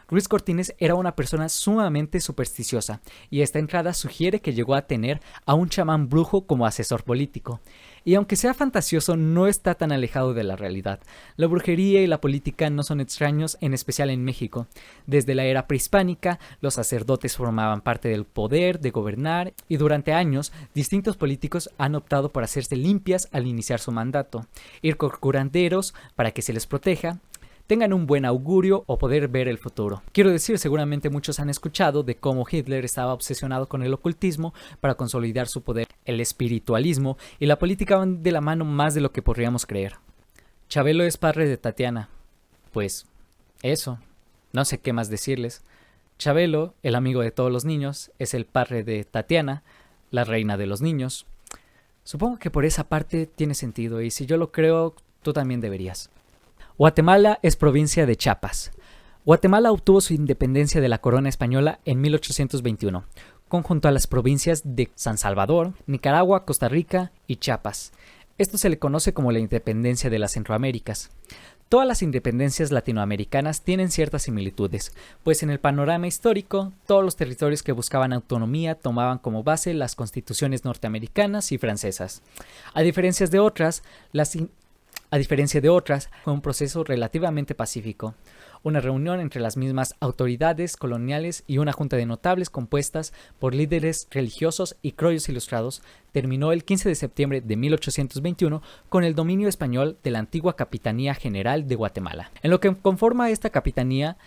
Ruiz Cortines era una persona sumamente supersticiosa y esta entrada sugiere que llegó a tener a un chamán brujo como asesor político. Y aunque sea fantasioso, no está tan alejado de la realidad. La brujería y la política no son extraños, en especial en México. Desde la era prehispánica, los sacerdotes formaban parte del poder de gobernar y durante años, distintos políticos han optado por hacerse limpias al iniciar su mandato, ir con curanderos para que se les proteja, tengan un buen augurio o poder ver el futuro. Quiero decir, seguramente muchos han escuchado de cómo Hitler estaba obsesionado con el ocultismo para consolidar su poder. El espiritualismo y la política van de la mano más de lo que podríamos creer. Chabelo es padre de Tatiana. Pues, eso. No sé qué más decirles. Chabelo, el amigo de todos los niños, es el padre de Tatiana, la reina de los niños. Supongo que por esa parte tiene sentido y si yo lo creo, tú también deberías. Guatemala es provincia de Chiapas. Guatemala obtuvo su independencia de la corona española en 1821, junto a las provincias de San Salvador, Nicaragua, Costa Rica y Chiapas. Esto se le conoce como la independencia de las Centroaméricas. Todas las independencias latinoamericanas tienen ciertas similitudes, pues en el panorama histórico, todos los territorios que buscaban autonomía tomaban como base las constituciones norteamericanas y francesas. A diferencia de otras, fue un proceso relativamente pacífico. Una reunión entre las mismas autoridades coloniales y una junta de notables compuestas por líderes religiosos y criollos ilustrados terminó el 15 de septiembre de 1821 con el dominio español de la antigua Capitanía General de Guatemala. En lo que conforma esta capitanía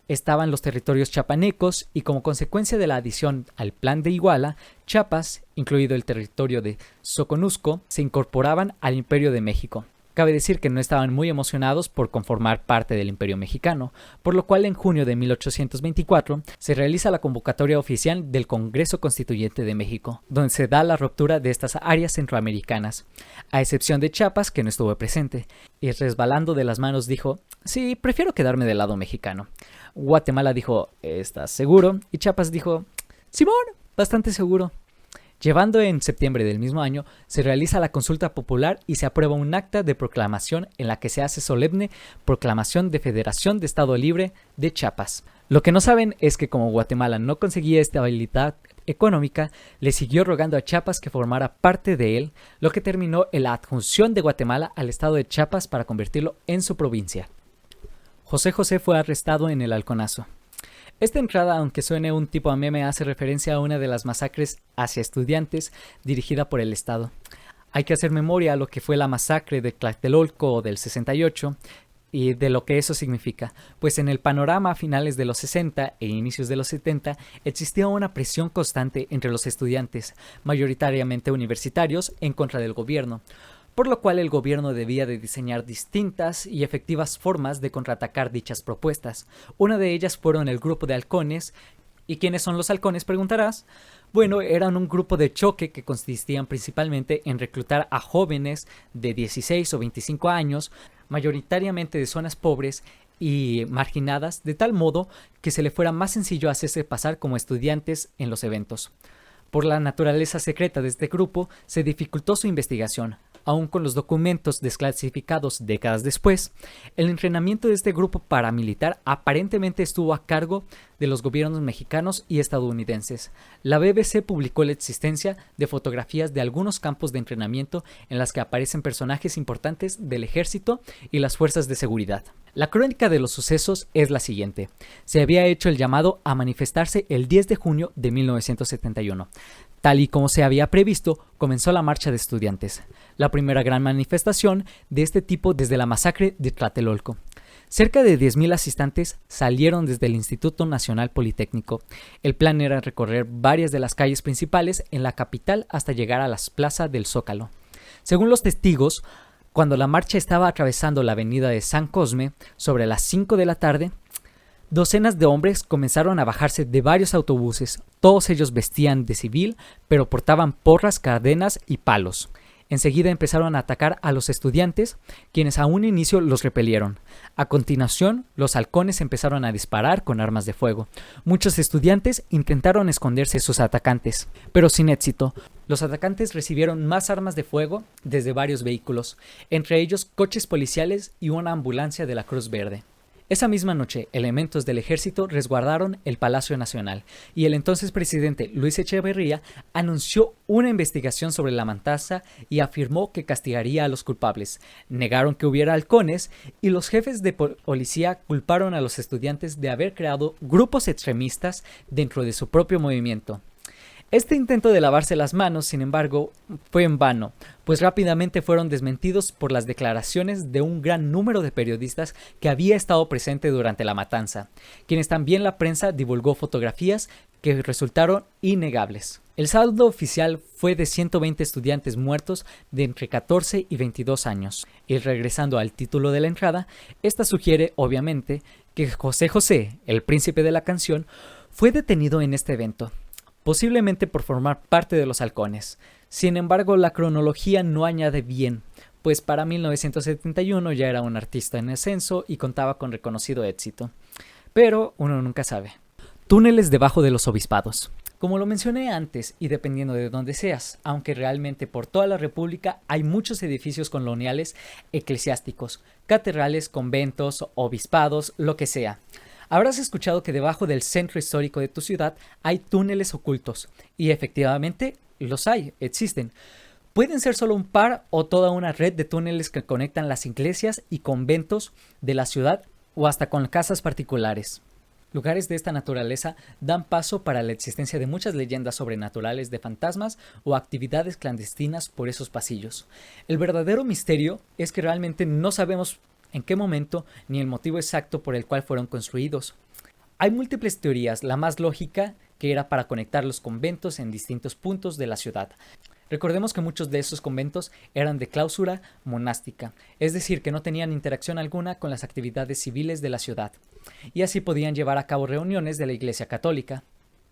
estaban los territorios chiapanecos y como consecuencia de la adición al Plan de Iguala, Chiapas, incluido el territorio de Soconusco, se incorporaban al Imperio de México. Cabe decir que no estaban muy emocionados por conformar parte del Imperio Mexicano, por lo cual en junio de 1824 se realiza la convocatoria oficial del Congreso Constituyente de México, donde se da la ruptura de estas áreas centroamericanas, a excepción de Chiapas, que no estuvo presente, y resbalando de las manos dijo, sí, prefiero quedarme del lado mexicano. Guatemala dijo, ¿estás seguro? Y Chiapas dijo, Simón, bastante seguro. Llevando en septiembre del mismo año, se realiza la consulta popular y se aprueba un acta de proclamación en la que se hace solemne proclamación de Federación de Estado Libre de Chiapas. Lo que no saben es que como Guatemala no conseguía estabilidad económica, le siguió rogando a Chiapas que formara parte de él, lo que terminó en la adjunción de Guatemala al estado de Chiapas para convertirlo en su provincia. José José fue arrestado en el Halconazo. Esta entrada, aunque suene un tipo a meme, hace referencia a una de las masacres hacia estudiantes dirigida por el Estado. Hay que hacer memoria a lo que fue la masacre de Tlatelolco del 68, y de lo que eso significa, pues en el panorama a finales de los 60 e inicios de los 70 existía una presión constante entre los estudiantes, mayoritariamente universitarios, en contra del gobierno, por lo cual el gobierno debía de diseñar distintas y efectivas formas de contraatacar dichas propuestas. Una de ellas fueron el grupo de halcones. ¿Y quiénes son los halcones?, preguntarás. Bueno, eran un grupo de choque que consistían principalmente en reclutar a jóvenes de 16 o 25 años, mayoritariamente de zonas pobres y marginadas, de tal modo que se le fuera más sencillo hacerse pasar como estudiantes en los eventos. Por la naturaleza secreta de este grupo, se dificultó su investigación. Aún con los documentos desclasificados décadas después, el entrenamiento de este grupo paramilitar aparentemente estuvo a cargo de los gobiernos mexicanos y estadounidenses. La BBC publicó la existencia de fotografías de algunos campos de entrenamiento en las que aparecen personajes importantes del ejército y las fuerzas de seguridad. La crónica de los sucesos es la siguiente. Se había hecho el llamado a manifestarse el 10 de junio de 1971. Tal y como se había previsto, comenzó la marcha de estudiantes, la primera gran manifestación de este tipo desde la masacre de Tlatelolco. Cerca de 10,000 asistentes salieron desde el Instituto Nacional Politécnico. El plan era recorrer varias de las calles principales en la capital hasta llegar a la plaza del Zócalo. Según los testigos, cuando la marcha estaba atravesando la avenida de San Cosme, sobre las 5 de la tarde, docenas de hombres comenzaron a bajarse de varios autobuses. Todos ellos vestían de civil, pero portaban porras, cadenas y palos. Enseguida empezaron a atacar a los estudiantes, quienes a un inicio los repelieron. A continuación, los halcones empezaron a disparar con armas de fuego. Muchos estudiantes intentaron esconderse de sus atacantes, pero sin éxito. Los atacantes recibieron más armas de fuego desde varios vehículos, entre ellos coches policiales y una ambulancia de la Cruz Verde. Esa misma noche, elementos del ejército resguardaron el Palacio Nacional y el entonces presidente Luis Echeverría anunció una investigación sobre la matanza y afirmó que castigaría a los culpables. Negaron que hubiera halcones y los jefes de policía culparon a los estudiantes de haber creado grupos extremistas dentro de su propio movimiento. Este intento de lavarse las manos, sin embargo, fue en vano, pues rápidamente fueron desmentidos por las declaraciones de un gran número de periodistas que había estado presente durante la matanza, quienes también la prensa divulgó fotografías que resultaron innegables. El saldo oficial fue de 120 estudiantes muertos de entre 14 y 22 años. Y regresando al título de la entrada, esta sugiere, obviamente, que José José, el príncipe de la canción, fue detenido en este evento, posiblemente por formar parte de los halcones. Sin embargo, la cronología no añade bien, pues para 1971 ya era un artista en ascenso y contaba con reconocido éxito. Pero uno nunca sabe. Túneles debajo de los obispados. Como lo mencioné antes, y dependiendo de dónde seas, aunque realmente por toda la República hay muchos edificios coloniales eclesiásticos, catedrales, conventos, obispados, lo que sea. Habrás escuchado que debajo del centro histórico de tu ciudad hay túneles ocultos, y efectivamente los hay, existen. Pueden ser solo un par o toda una red de túneles que conectan las iglesias y conventos de la ciudad o hasta con casas particulares. Lugares de esta naturaleza dan paso para la existencia de muchas leyendas sobrenaturales de fantasmas o actividades clandestinas por esos pasillos. El verdadero misterio es que realmente no sabemos en qué momento ni el motivo exacto por el cual fueron construidos. Hay múltiples teorías, la más lógica que era para conectar los conventos en distintos puntos de la ciudad. Recordemos que muchos de esos conventos eran de clausura monástica, es decir, que no tenían interacción alguna con las actividades civiles de la ciudad, y así podían llevar a cabo reuniones de la Iglesia Católica.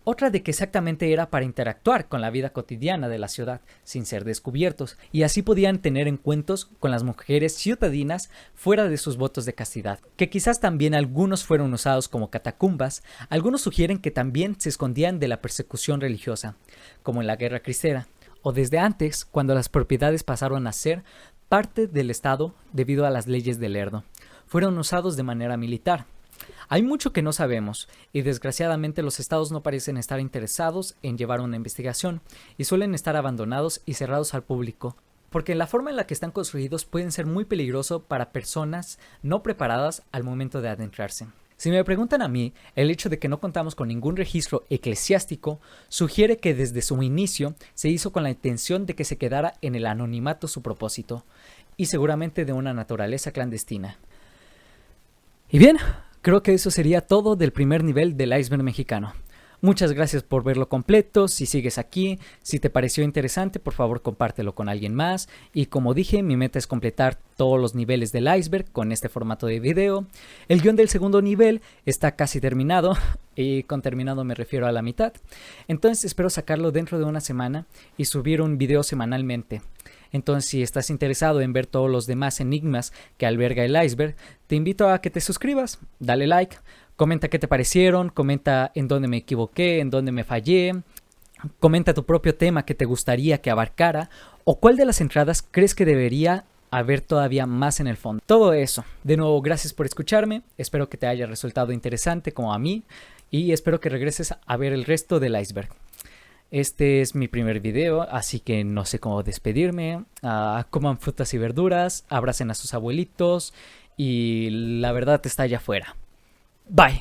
Otra de que exactamente era para interactuar con la vida cotidiana de la ciudad, sin ser descubiertos, y así podían tener encuentros con las mujeres ciudadanas fuera de sus votos de castidad, que quizás también algunos fueron usados como catacumbas. Algunos sugieren que también se escondían de la persecución religiosa, como en la Guerra Cristera, o desde antes, cuando las propiedades pasaron a ser parte del Estado debido a las leyes de Lerdo. Fueron usados de manera militar. Hay mucho que no sabemos, y desgraciadamente los estados no parecen estar interesados en llevar una investigación, y suelen estar abandonados y cerrados al público, porque la forma en la que están construidos pueden ser muy peligrosos para personas no preparadas al momento de adentrarse. Si me preguntan a mí, el hecho de que no contamos con ningún registro eclesiástico sugiere que desde su inicio se hizo con la intención de que se quedara en el anonimato su propósito, y seguramente de una naturaleza clandestina. Y bien, creo que eso sería todo del primer nivel del iceberg mexicano. Muchas gracias por verlo completo. Si sigues aquí, si te pareció interesante, por favor compártelo con alguien más. Y como dije, mi meta es completar todos los niveles del iceberg con este formato de video. El guión del segundo nivel está casi terminado, y con terminado me refiero a la mitad. Entonces espero sacarlo dentro de una semana y subir un video semanalmente. Entonces, si estás interesado en ver todos los demás enigmas que alberga el iceberg, te invito a que te suscribas, dale like, comenta qué te parecieron, comenta en dónde me equivoqué, en dónde me fallé, comenta tu propio tema que te gustaría que abarcara o cuál de las entradas crees que debería haber todavía más en el fondo. Todo eso. De nuevo, gracias por escucharme, espero que te haya resultado interesante como a mí y espero que regreses a ver el resto del iceberg. Este es mi primer video, así que no sé cómo despedirme. Coman frutas y verduras, abracen a sus abuelitos y la verdad está allá afuera. Bye.